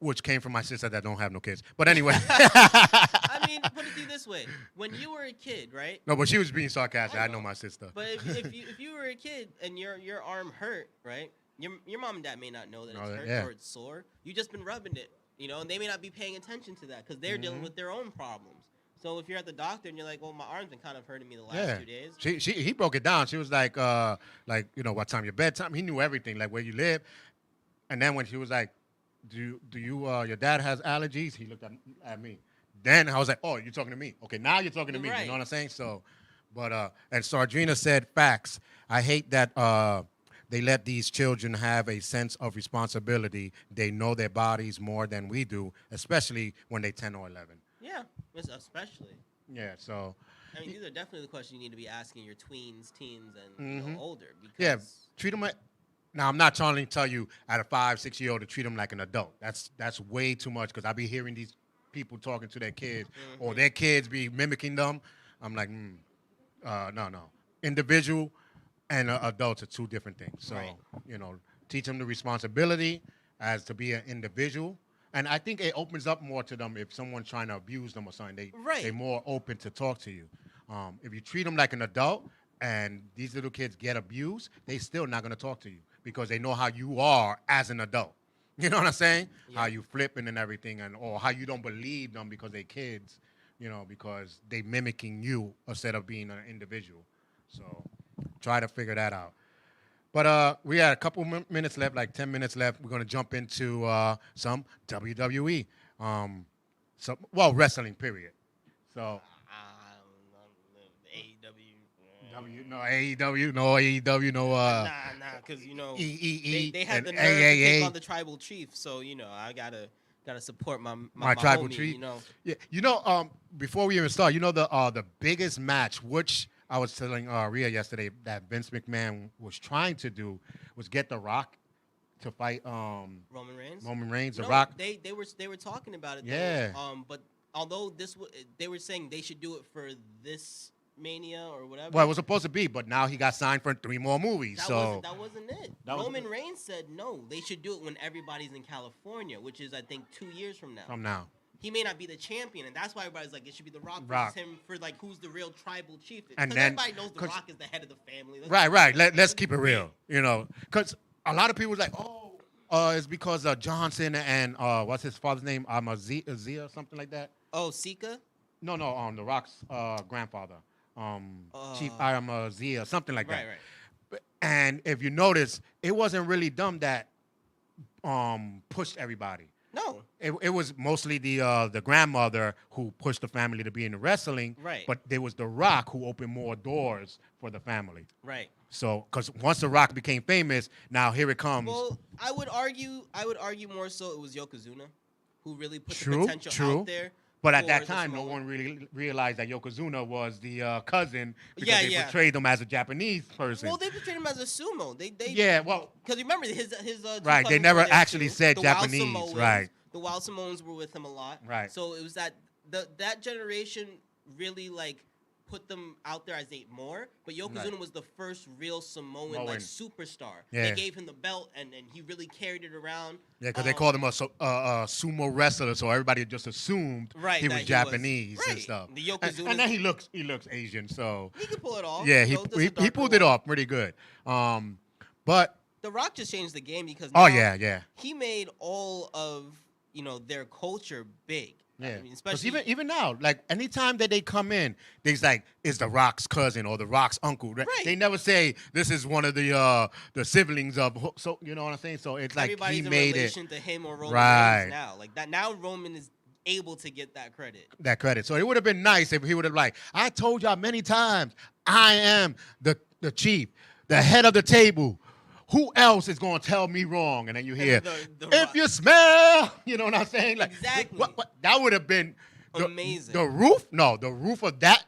Which came from my sister that don't have no kids. But anyway. I mean, put it to you this way. When you were a kid, right? No, but she was being sarcastic. I know my sister. But if you were a kid and your arm hurt, right? Your mom and dad may not know that it's hurt or it's sore. You just been rubbing it, you know, and they may not be paying attention to that because they're dealing with their own problems. So if you're at the doctor and you're like, well, my arm's been kind of hurting me the last 2 days. He broke it down. She was like, you know, what time your bedtime? He knew everything, like where you live. And then when she was like, do you your dad has allergies? He looked at me. Then I was like, oh, you're talking to me. Okay, now you're talking to me. Right. You know what I'm saying? So, but and Sardrina said, facts. I hate that they let these children have a sense of responsibility. They know their bodies more than we do, especially when they're 10 or 11. Yeah, especially. Yeah, so. I mean, these are definitely the questions you need to be asking your tweens, teens, and you know, older. Because yeah, treat them like. Now, I'm not trying to tell you at a 5-6-year-old to treat them like an adult. That's way too much because I be hearing these people talking to their kids or their kids be mimicking them. I'm like, no. Individual and adults are two different things. So, you know, teach them the responsibility as to be an individual. And I think it opens up more to them if someone's trying to abuse them or something. They're more open to talk to you. If you treat them like an adult and these little kids get abused, they still not going to talk to you. Because they know how you are as an adult. You know what I'm saying? Yeah. How you flipping and everything, or how you don't believe them because they're kids, you know, because they mimicking you instead of being an individual. So try to figure that out. But we had a couple minutes left, like 10 minutes left. We're going to jump into some WWE. Wrestling, period. So. AEW, because you know they had the nerve to take on the tribal chief, so you know I gotta support my tribal homie, chief. You know, yeah, you know. Before we even start, you know the biggest match, which I was telling Rhea yesterday that Vince McMahon was trying to do, was get The Rock to fight Roman Reigns. The Rock. They were talking about it. Yeah. Though, but although they were saying they should do it for this Mania or whatever. Well, it was supposed to be, but now he got signed for 3 more movies. That wasn't it. Roman Reigns said no. They should do it when everybody's in California, which is I think 2 years from now. He may not be the champion, and that's why everybody's like, it should be The Rock versus him for like who's the real tribal chief. Because everybody knows The Rock is the head of the family. Right. Let's keep it real, you know, because a lot of people like, it's because Johnson and what's his father's name? Azia or something like that. Oh, Sika? No, The Rock's grandfather. Chief Zia, something like that. Right. And if you notice, it wasn't really them that pushed everybody. No. It was mostly the grandmother who pushed the family to be in the wrestling. Right. But there was The Rock who opened more doors for the family. Right. So, because once The Rock became famous, now here it comes. Well, I would argue more so it was Yokozuna who really put the potential out there. But at that time, no one really realized that Yokozuna was the cousin because they portrayed him as a Japanese person. Well, they portrayed him as a sumo. They because remember his right. They never actually said the Japanese. Samoans, right. The Wild Samoans were with him a lot. Right. So it was that generation really like put them out there as more, but Yokozuna was the first real Samoan like superstar. Yeah. They gave him the belt, and he really carried it around. Yeah, because they called him a sumo wrestler, so everybody just assumed he was Japanese and stuff. The Yokozuna, and then he looks Asian, so he could pull it off. Yeah, he pulled it off pretty good. But The Rock just changed the game because he made all of their culture big. Yeah, I mean, especially even now, like anytime that they come in, they's like, "Is the Rock's cousin or the Rock's uncle?" Right? They never say this is one of the siblings of. So you know what I'm saying? So it's like everybody's he made in relation it to him or Roman Reigns now. Like that now, Roman is able to get that credit. So it would have been nice if he would have I told y'all many times, I am the chief, the head of the table. Who else is going to tell me wrong? And then you hear, if you smell, you know what I'm saying? Like, exactly. That would have been amazing. The roof of that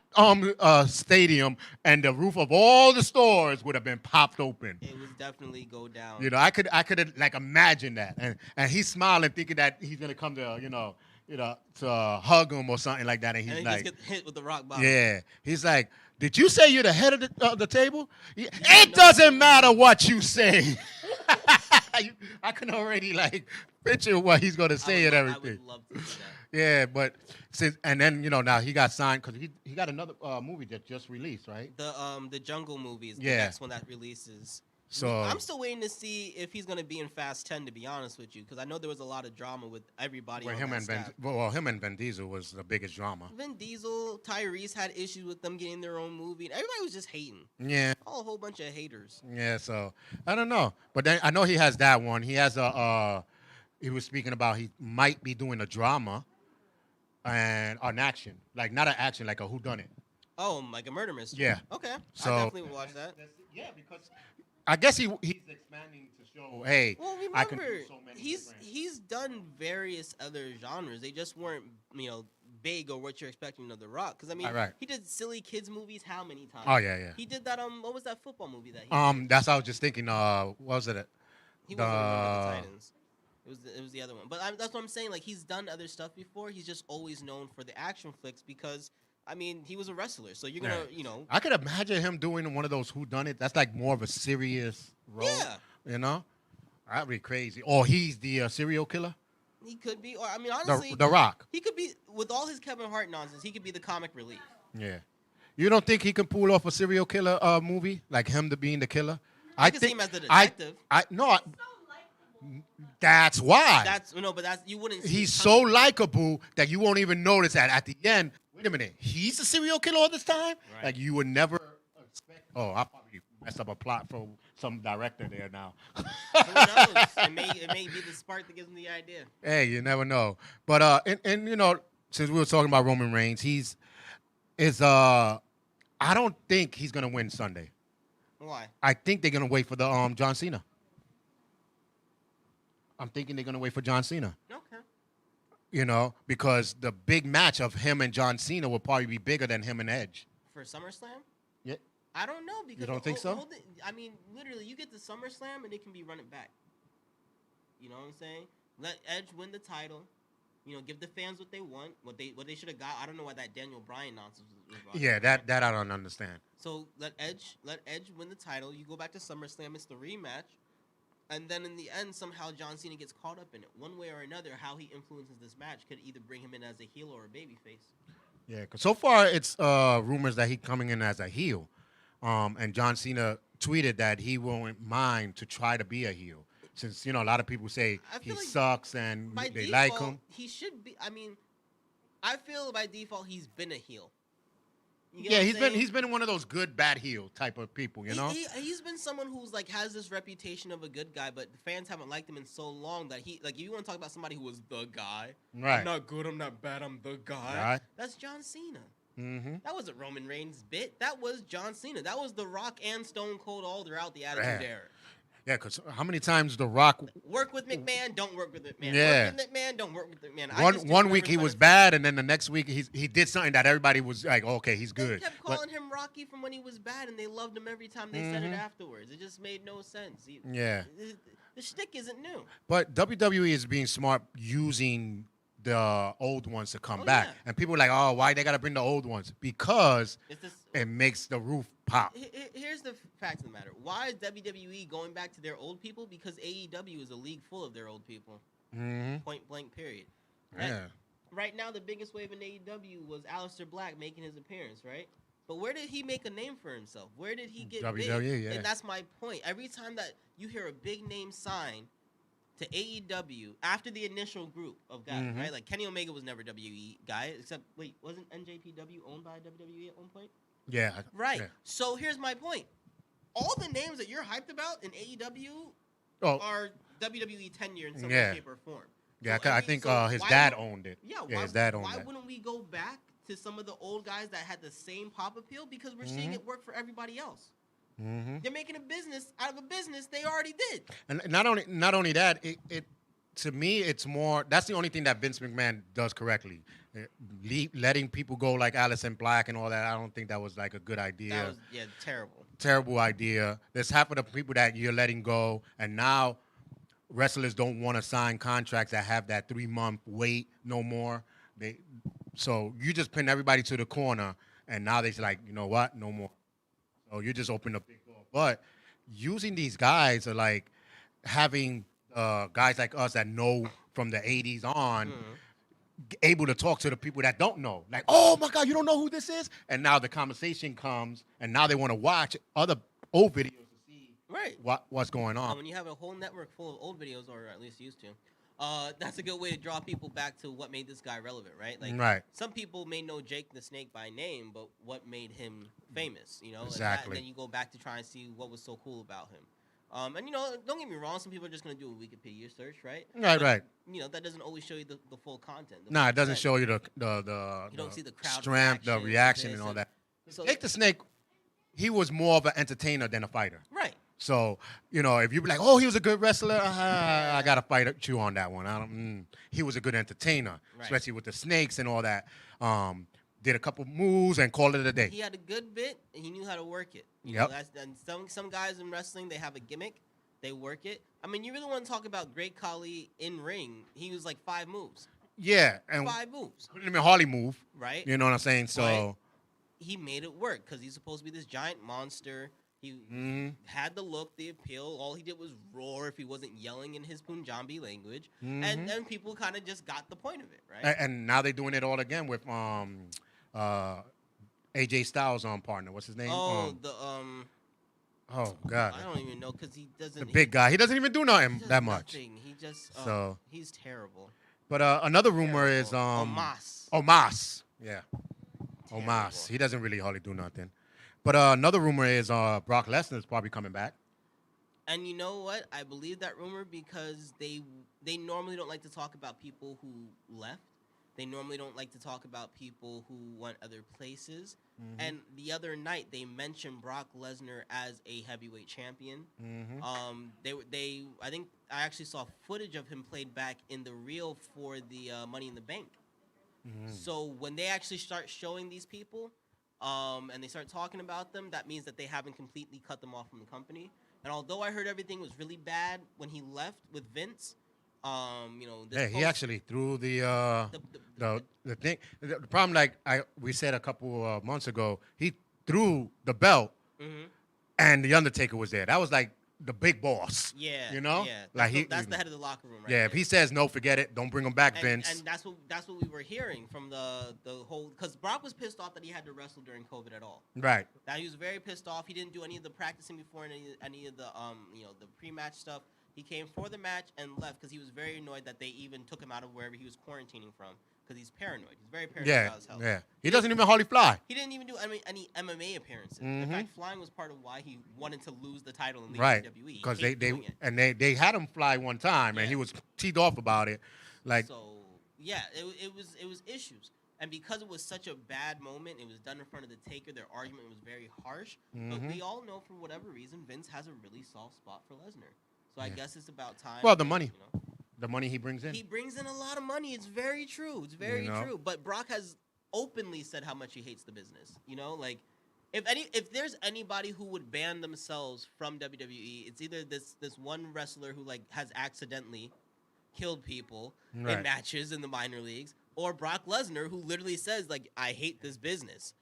stadium and the roof of all the stores would have been popped open. It was definitely go down. I could like imagine that. And he's smiling, thinking that he's going to come to, to hug him or something like that. And he's just get hit with the rock bottom. Yeah. He's like, did you say you're the head of the table? It doesn't matter what you say. I can already picture what he's gonna say and everything. I would love to see that. Yeah, but and then now he got signed because he got another movie that just released, right? The Jungle movie is the next one that releases. So I'm still waiting to see if he's gonna be in Fast 10. To be honest with you, because I know there was a lot of drama with everybody. Him and Vin Diesel was the biggest drama. Vin Diesel, Tyrese had issues with them getting their own movie. Everybody was just hating. Yeah, a whole bunch of haters. Yeah, so I don't know, but then I know he has that one. He has he was speaking about he might be doing a drama and an action, like not an action, like a whodunit. Oh, like a murder mystery. Yeah. Okay. So I definitely would watch that. Yeah, because I guess he's expanding to show, hey, well, remember, I can do so many he's done various other genres. They just weren't, big or what you're expecting of The Rock. Because, he did silly kids movies how many times? Oh, yeah. He did that, what was that football movie that he did? That's what I was just thinking, what was it? He wasn't in the Titans. It was the other one. But that's what I'm saying. Like, he's done other stuff before. He's just always known for the action flicks because he was a wrestler, so you're gonna, I could imagine him doing one of those whodunit. That's like more of a serious role. Yeah. That'd be crazy. Or he's the serial killer. He could be, or honestly, the Rock. He could be with all his Kevin Hart nonsense. He could be the comic relief. Yeah. You don't think he can pull off a serial killer movie like him being the killer? I can see him as the detective. That's why. But you wouldn't. He's so likable that you won't even notice that at the end. Wait a minute, he's a serial killer all this time? Right. Like you would never expect. Oh, I probably messed up a plot for some director there now. Who knows? It may be the spark that gives him the idea. Hey, you never know. But since we were talking about Roman Reigns, I don't think he's gonna win Sunday. Why? I think they're gonna wait for the John Cena. I'm thinking they're gonna wait for John Cena. Okay. Because the big match of him and John Cena will probably be bigger than him and Edge. For SummerSlam? Yeah. I don't know because you don't think so? Literally, you get the SummerSlam and it can be running back. You know what I'm saying? Let Edge win the title. Give the fans what they want, what they should have got. I don't know why that Daniel Bryan nonsense was. Yeah, that I don't understand. So let Edge win the title. You go back to SummerSlam. It's the rematch. And then in the end, somehow John Cena gets caught up in it. One way or another, how he influences this match could either bring him in as a heel or a babyface. Yeah, because so far it's rumors that he's coming in as a heel. And John Cena tweeted that he won't mind to try to be a heel. Since, a lot of people say he sucks and they default, like him. He should be. I feel by default he's been a heel. He's been one of those good bad heel type of people, He's been someone who's has this reputation of a good guy, but the fans haven't liked him in so long that if you want to talk about somebody who was the guy, right? I'm not good, I'm not bad, I'm the guy. Right. That's John Cena. Mm-hmm. That wasn't Roman Reigns' bit. That was John Cena. That was The Rock and Stone Cold all throughout the Attitude Era. Yeah, because how many times The Rock work with McMahon, don't work with McMahon. Yeah. Work with McMahon, don't work with McMahon. One week he was bad, and then the next week he did something that everybody was like, okay, he's good. They kept calling him Rocky from when he was bad, and they loved him every time they said it afterwards. It just made no sense. The shtick isn't new. But WWE is being smart using the old ones to come back. Yeah. And people are like, oh, why they got to bring the old ones? Because it makes the roof pop. Here's the fact of the matter. Why is WWE going back to their old people? Because AEW is a league full of their old people. Point blank, period. Right now, the biggest wave in AEW was Aleister Black making his appearance, right? But where did he make a name for himself? Where did he get big? Yeah. And that's my point. Every time that you hear a big name sign to AEW after the initial group of guys, right? Like Kenny Omega was never WWE guy, except wasn't NJPW owned by WWE at one point? Yeah. Right. Yeah. So here's my point. All the names that you're hyped about in AEW are WWE tenure in some way, shape, or form. Yeah, so, I think his dad owned it. Yeah, his dad owned it. Why wouldn't we go back to some of the old guys that had the same pop appeal? Because we're seeing it work for everybody else. They're making a business out of a business they already did. And not only that, it to me it's more. That's the only thing that Vince McMahon does correctly. Letting people go like Aleister Black and all that. I don't think that was like a good idea. That was terrible. Terrible idea. There's half of the people that you're letting go, and now wrestlers don't want to sign contracts that have that 3-month wait no more. So you just pin everybody to the corner, and now they're like, you know what, no more. So you just open a big door. But using these guys are like having guys like us that know from the 80s on, able to talk to the people that don't know. Like, oh my God, you don't know who this is? And now the conversation comes, and now they want to watch other old videos to see what's going on. When you have a whole network full of old videos, or at least used to, that's a good way to draw people back to what made this guy relevant, right? Like, some people may know Jake the Snake by name, but what made him famous, you know? Exactly. And then you go back to try and see what was so cool about him. And, you know, don't get me wrong, some people are just going to do a Wikipedia search, right? Right. You know, that doesn't always show you the full content. It doesn't show you the you don't see the crowd strength, the reaction, and all that. So Jake the Snake, he was more of an entertainer than a fighter. Right. So, you know, if you be like, oh, he was a good wrestler, I got to fight you on that one. He was a good entertainer, especially with the snakes and all that. Did a couple moves and called it a day. He had a good bit, and he knew how to work it. You know, and some guys in wrestling, they have a gimmick. They work it. I mean, you really want to talk about Great Khali in ring. He was like 5 moves. Yeah. And 5 moves. Put him in Harley move. Right. You know what I'm saying? So he made it work because he's supposed to be this giant monster. He had the look, the appeal. All he did was roar if he wasn't yelling in his Punjabi language. And then people kind of just got the point of it, right? And now they're doing it all again with AJ Styles on partner. What's his name? Oh, oh God. I don't even know because he doesn't. The big guy. He doesn't even do nothing that much. He just. He's terrible. But another rumor is Omos. Omos. Yeah. Omos. He doesn't really hardly do nothing. But another rumor is Brock Lesnar is probably coming back. And you know what? I believe that rumor because they normally don't like to talk about people who left. They normally don't like to talk about people who went other places. And the other night they mentioned Brock Lesnar as a heavyweight champion. I think I actually saw footage of him played back in the reel for the Money in the Bank. So when they actually start showing these people, and they start talking about them, that means that they haven't completely cut them off from the company. And although I heard everything was really bad when he left with Vince, you know, he actually threw the thing. The problem, like we said a couple of months ago, he threw the belt, and the Undertaker was there. That was like the big boss. Yeah, you know, like that's the head of the locker room, right? Yeah, if he says no, forget it. Don't bring him back, Vince. And that's what we were hearing from the whole, because Brock was pissed off that he had to wrestle during COVID at all. Right. That he was very pissed off. He didn't do any of the practicing before and any of the you know, the pre-match stuff. He came for the match and left because he was very annoyed that they even took him out of wherever he was quarantining from because he's paranoid. He's very paranoid about his health. Yeah, he doesn't even hardly fly. He didn't even do any MMA appearances. In fact, flying was part of why he wanted to lose the title in the WWE. Because they had him fly one time and he was teed off about it. Like, so yeah, it was issues. And because it was such a bad moment, it was done in front of the Taker. Their argument was very harsh. But we all know, for whatever reason, Vince has a really soft spot for Lesnar. So I guess it's about time. Well, the money. The money he brings in. He brings in a lot of money. It's very true. It's very true. But Brock has openly said how much he hates the business. Like, if there's anybody who would ban themselves from WWE, it's either this one wrestler who like has accidentally killed people in matches in the minor leagues, or Brock Lesnar, who literally says like, I hate this business.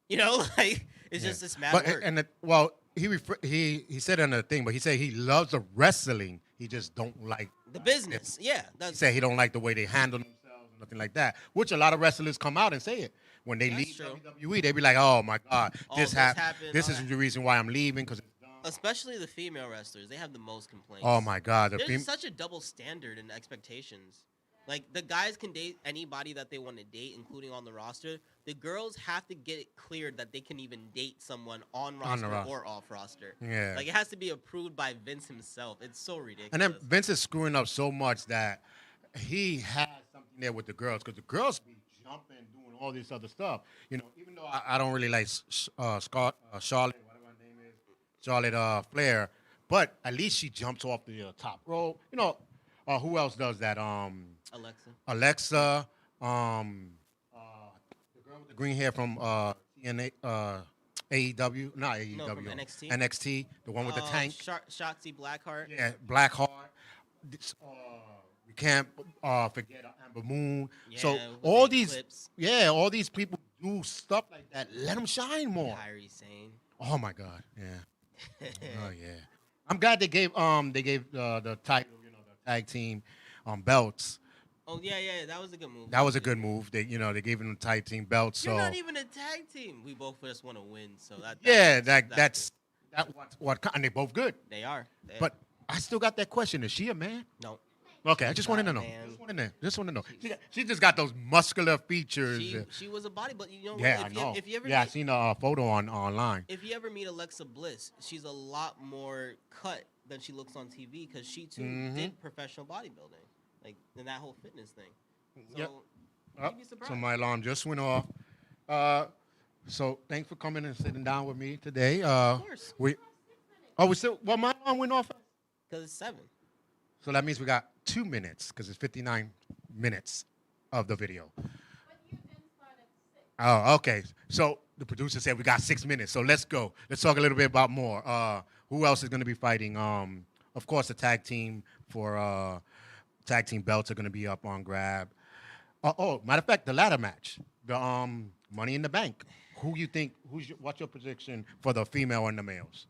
Like it's just this mad work. He said another thing, but he said he loves the wrestling. He just don't like the business. He said he don't like the way they handle themselves and nothing like that. Which a lot of wrestlers come out and say it when they leave WWE. They be like, "Oh my God, this happened. This is the reason why I'm leaving because it's dumb." Especially the female wrestlers, they have the most complaints. Oh my God, there's such a double standard in expectations. Like, the guys can date anybody that they want to date, including on the roster. The girls have to get it cleared that they can even date someone on roster or off roster. Yeah. Like, it has to be approved by Vince himself. It's so ridiculous. And then Vince is screwing up so much that he has something there with the girls, because the girls be jumping, doing all this other stuff. Even though I don't really like Charlotte, whatever her name is, Charlotte Flair, but at least she jumps off the top rope. Who else does that? Alexa. The girl with the green hair from AEW, not AEW. No, from NXT. NXT, the one with the tank. Shotzi Blackheart. Yeah, Blackheart. We can't forget Amber Moon. Yeah, so all these people do stuff like that. Let them shine more. Kairi Sane. Oh my God, yeah. Oh yeah. I'm glad they gave the title, the tag team belts. Oh yeah, that was a good move. That was a good move. They gave them the tag team belts. You're not even a tag team. We both just want to win. So that's what and they both good. They are. But I still got that question. Is she a man? No. Okay, I just wanted to know. Just want to know. She just got those muscular features. She was a body, but I know. If you ever I seen a photo online. If you ever meet Alexa Bliss, she's a lot more cut than she looks on TV, because she too did professional bodybuilding. Like, in that whole fitness thing. So, you'd be surprised. So my alarm just went off. So thanks for coming and sitting down with me today. Of course. My alarm went off? Because it's 7. So that means we got 2 minutes, because it's 59 minutes of the video. But you didn't start at 6. Oh, okay. So the producer said we got 6 minutes. So let's go. Let's talk a little bit about more. Who else is going to be fighting? Of course, the tag team for tag team belts are going to be up on grab. Matter of fact, the ladder match, the Money in the Bank. Who you think? What's your prediction for the female and the males?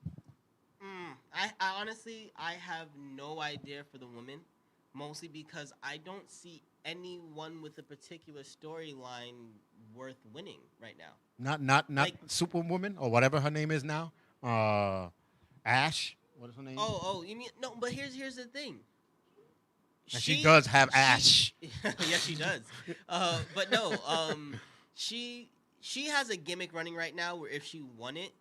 I honestly have no idea for the women, mostly because I don't see anyone with a particular storyline worth winning right now. Not like Superwoman or whatever her name is now. Ash. What is her name? Oh, you mean no? But here's the thing. And she does have ash. Yes, she does. But no, she has a gimmick running right now where if she won it,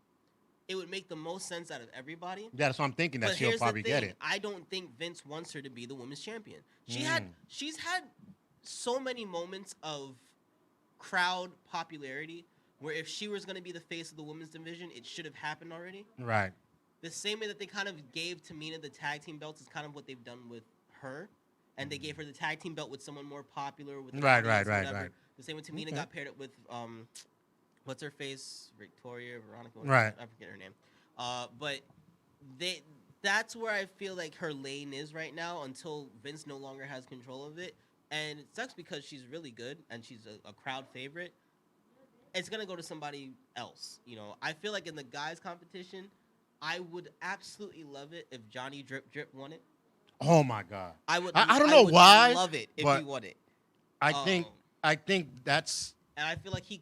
it would make the most sense out of everybody. Yeah, that's what I'm thinking, that she'll probably get it. I don't think Vince wants her to be the women's champion. She's had so many moments of crowd popularity where if she was going to be the face of the women's division, it should have happened already. Right. The same way that they kind of gave Tamina the tag team belts is kind of what they've done with her. And they gave her the tag team belt with someone more popular. With right. The same way Tamina got paired up with, what's her face? Victoria, Veronica. Right. I forget her name. But that's where I feel like her lane is right now until Vince no longer has control of it. And it sucks because she's really good and she's a crowd favorite. It's going to go to somebody else. I feel like in the guys' competition, I would absolutely love it if Johnny Drip Drip won it. Oh my God! I would. I don't know why. Love it if he won it. I think that's. And I feel like he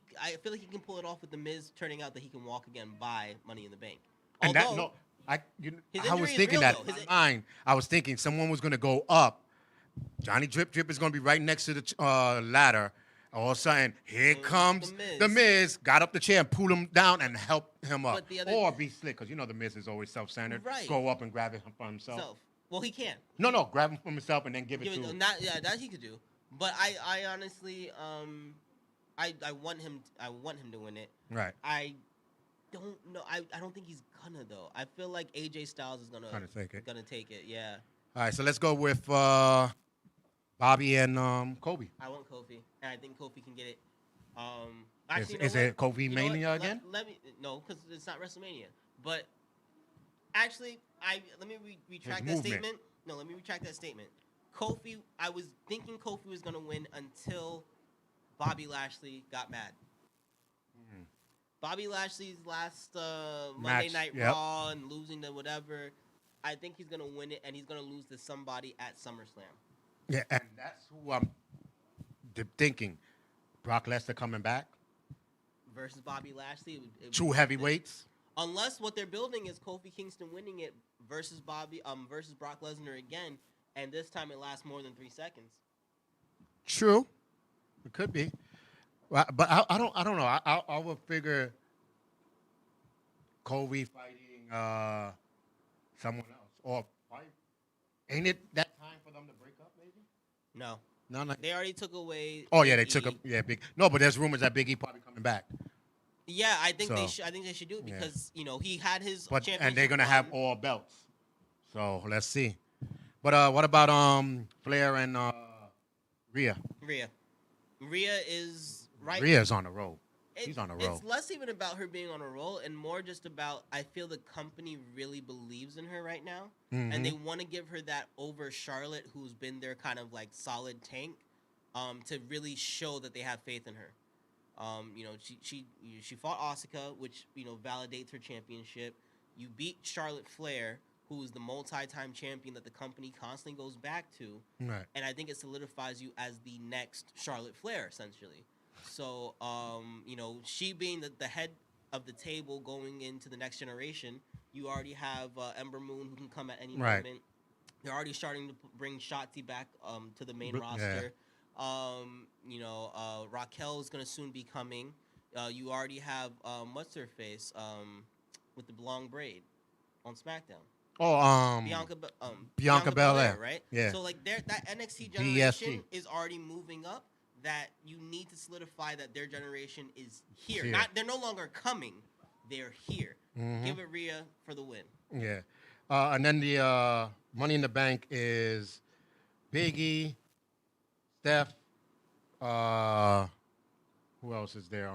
can pull it off with the Miz turning out that he can walk again by Money in the Bank. And I was thinking that in my mind. I was thinking someone was going to go up. Johnny Drip Drip is going to be right next to the ladder. All of a sudden, here comes the Miz. Got up the chair and pulled him down and helped him up. Or be slick, because the Miz is always self-centered. Right. Go up and grab it for himself. Well, he can. No, grab him from himself and then give it to him. That he could do. But I honestly, I want him to win it. Right. I don't know. I don't think he's gonna though. I feel like AJ Styles is gonna take it. Yeah. All right, so let's go with Bobby and Kobe. I want Kofi, and I think Kofi can get it. Actually, is it Kofi Mania again? Let me because it's not WrestleMania. But actually, let me retract that statement. No, let me retract that statement. Kofi, I was thinking Kofi was gonna win until Bobby Lashley got mad. Mm-hmm. Bobby Lashley's last Monday Night Raw and losing to whatever. I think he's gonna win it, and he's gonna lose to somebody at SummerSlam. Yeah, and that's who I'm thinking. Brock Lesnar coming back versus Bobby Lashley. Two heavyweights. Unless what they're building is Kofi Kingston winning it versus versus Brock Lesnar again, and this time it lasts more than 3 seconds. True, it could be, but I don't know. I would figure Kobe fighting someone else, or ain't it that time for them to break up? Maybe. No. No. They already took away. Oh yeah, they took up. Yeah, big. No, but there's rumors that Big E probably coming back. Yeah, I think they should. I think they should do it because he had his championship and they're gonna have all belts. So let's see. But what about Flair and Rhea? Rhea is right. Rhea's on a roll. She's on a roll. It's less even about her being on a roll and more just about I feel the company really believes in her right now, and they want to give her that over Charlotte, who's been their kind of like solid tank, to really show that they have faith in her. She fought Asuka, which validates her championship. You beat Charlotte Flair, who is the multi-time champion that the company constantly goes back to, right? And I think it solidifies you as the next Charlotte Flair, essentially. So, she being the head of the table going into the next generation, you already have Ember Moon who can come at any moment. They're already starting to bring Shotzi back to the main roster. Raquel is going to soon be coming. You already have what's her face with the long braid on SmackDown. Oh, Bianca Belair, right? Yeah. So like that NXT generation is already moving up. That you need to solidify that their generation is here. They're no longer coming. They're here. Mm-hmm. Give it Rhea for the win. Yeah. And then the Money in the Bank is Biggie, Steph. Who else is there?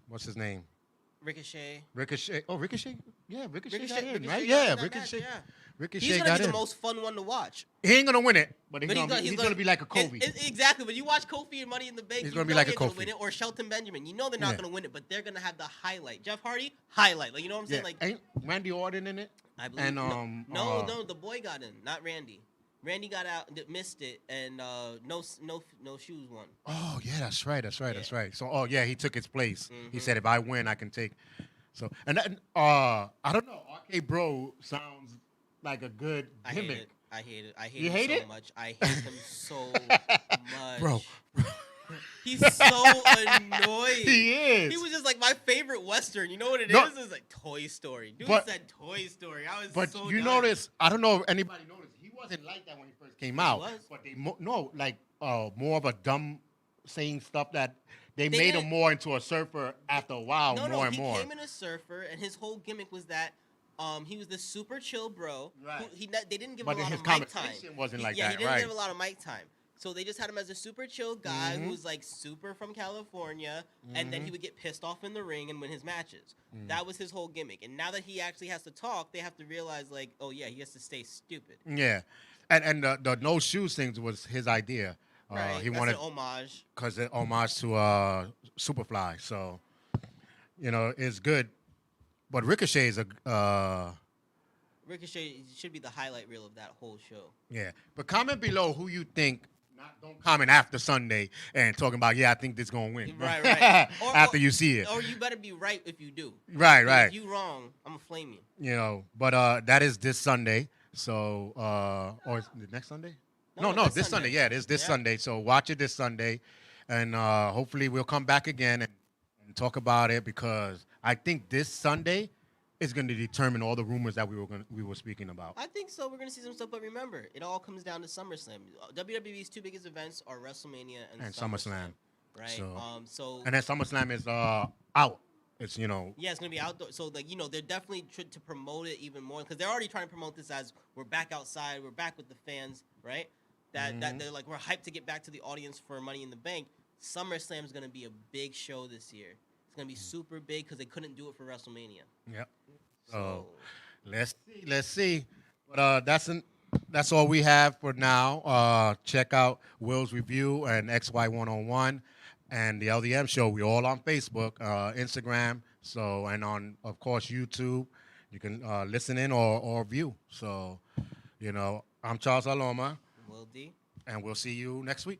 What's his name? Ricochet. Oh, Ricochet. Yeah, Ricochet got in, Ricochet right? Yeah, Ricochet. Match, yeah. Ricochet he's gonna be the most fun one to watch. He ain't gonna win it, but he's gonna be like a Kobe. Exactly. When you watch Kofi and Money in the Bank, he's gonna be like a Kofi. Win it, or Shelton Benjamin. You know they're not gonna win it, but they're gonna have the highlight. Jeff Hardy highlight. Like you know what I'm saying? Like ain't Randy Orton in it? I believe. And no, the boy got in, not Randy. Randy got out, missed it, and no shoes won. Oh yeah, that's right. So he took his place. Mm-hmm. He said, if I win, I can take. So and then, I don't know. RK Bro sounds like a good gimmick. I hate it. I hate him so much. I hate him so much. Bro. He's so annoying. He is. He was just like my favorite Western. You know what it is? It's like Toy Story. Dude said Toy Story. But you notice, I don't know if anybody noticed, he wasn't like that when he first came out. He was. But more of a dumb saying stuff that they made him more into a surfer after a while, more and more. He came in a surfer, and his whole gimmick was that he was this super chill bro. Right. They didn't give him a lot of mic time. But his conversation wasn't like that, Yeah, he didn't give a lot of mic time. So they just had him as a super chill guy who was like super from California, and then he would get pissed off in the ring and win his matches. That was his whole gimmick. And now that he actually has to talk, they have to realize like, oh yeah, he has to stay stupid. Yeah, and the no shoes things was his idea. Right, he that's wanted an homage. Because it homage to Superfly. So, it's good. But Ricochet is Ricochet should be the highlight reel of that whole show. Yeah, but comment below who you think. Don't comment after Sunday and talking about I think this gonna win. Right. After you see it. Or you better be right if you do. Right. If you wrong, I'm gonna flame you. But that is this Sunday. So or is it next Sunday? No, this Sunday. Yeah, it is this Sunday. So watch it this Sunday, and hopefully we'll come back again and talk about it because I think this Sunday is going to determine all the rumors that we were speaking about. I think so. We're going to see some stuff, but remember, it all comes down to SummerSlam. WWE's two biggest events are WrestleMania and SummerSlam. Right. And then SummerSlam is out. It's Yeah, it's gonna be outdoor. So like they're definitely trying to promote it even more because they're already trying to promote this as we're back outside, we're back with the fans, right? That they're like we're hyped to get back to the audience for Money in the Bank. SummerSlam is gonna be a big show this year. It's gonna be super big because they couldn't do it for WrestleMania. Yep. So let's see. But that's all we have for now. Check out Will's review and XY 101 and the LDM Show. We're all on Facebook, Instagram, and on, of course, YouTube. You can listen in or view. So, I'm Charles Aloma. Will D. And we'll see you next week.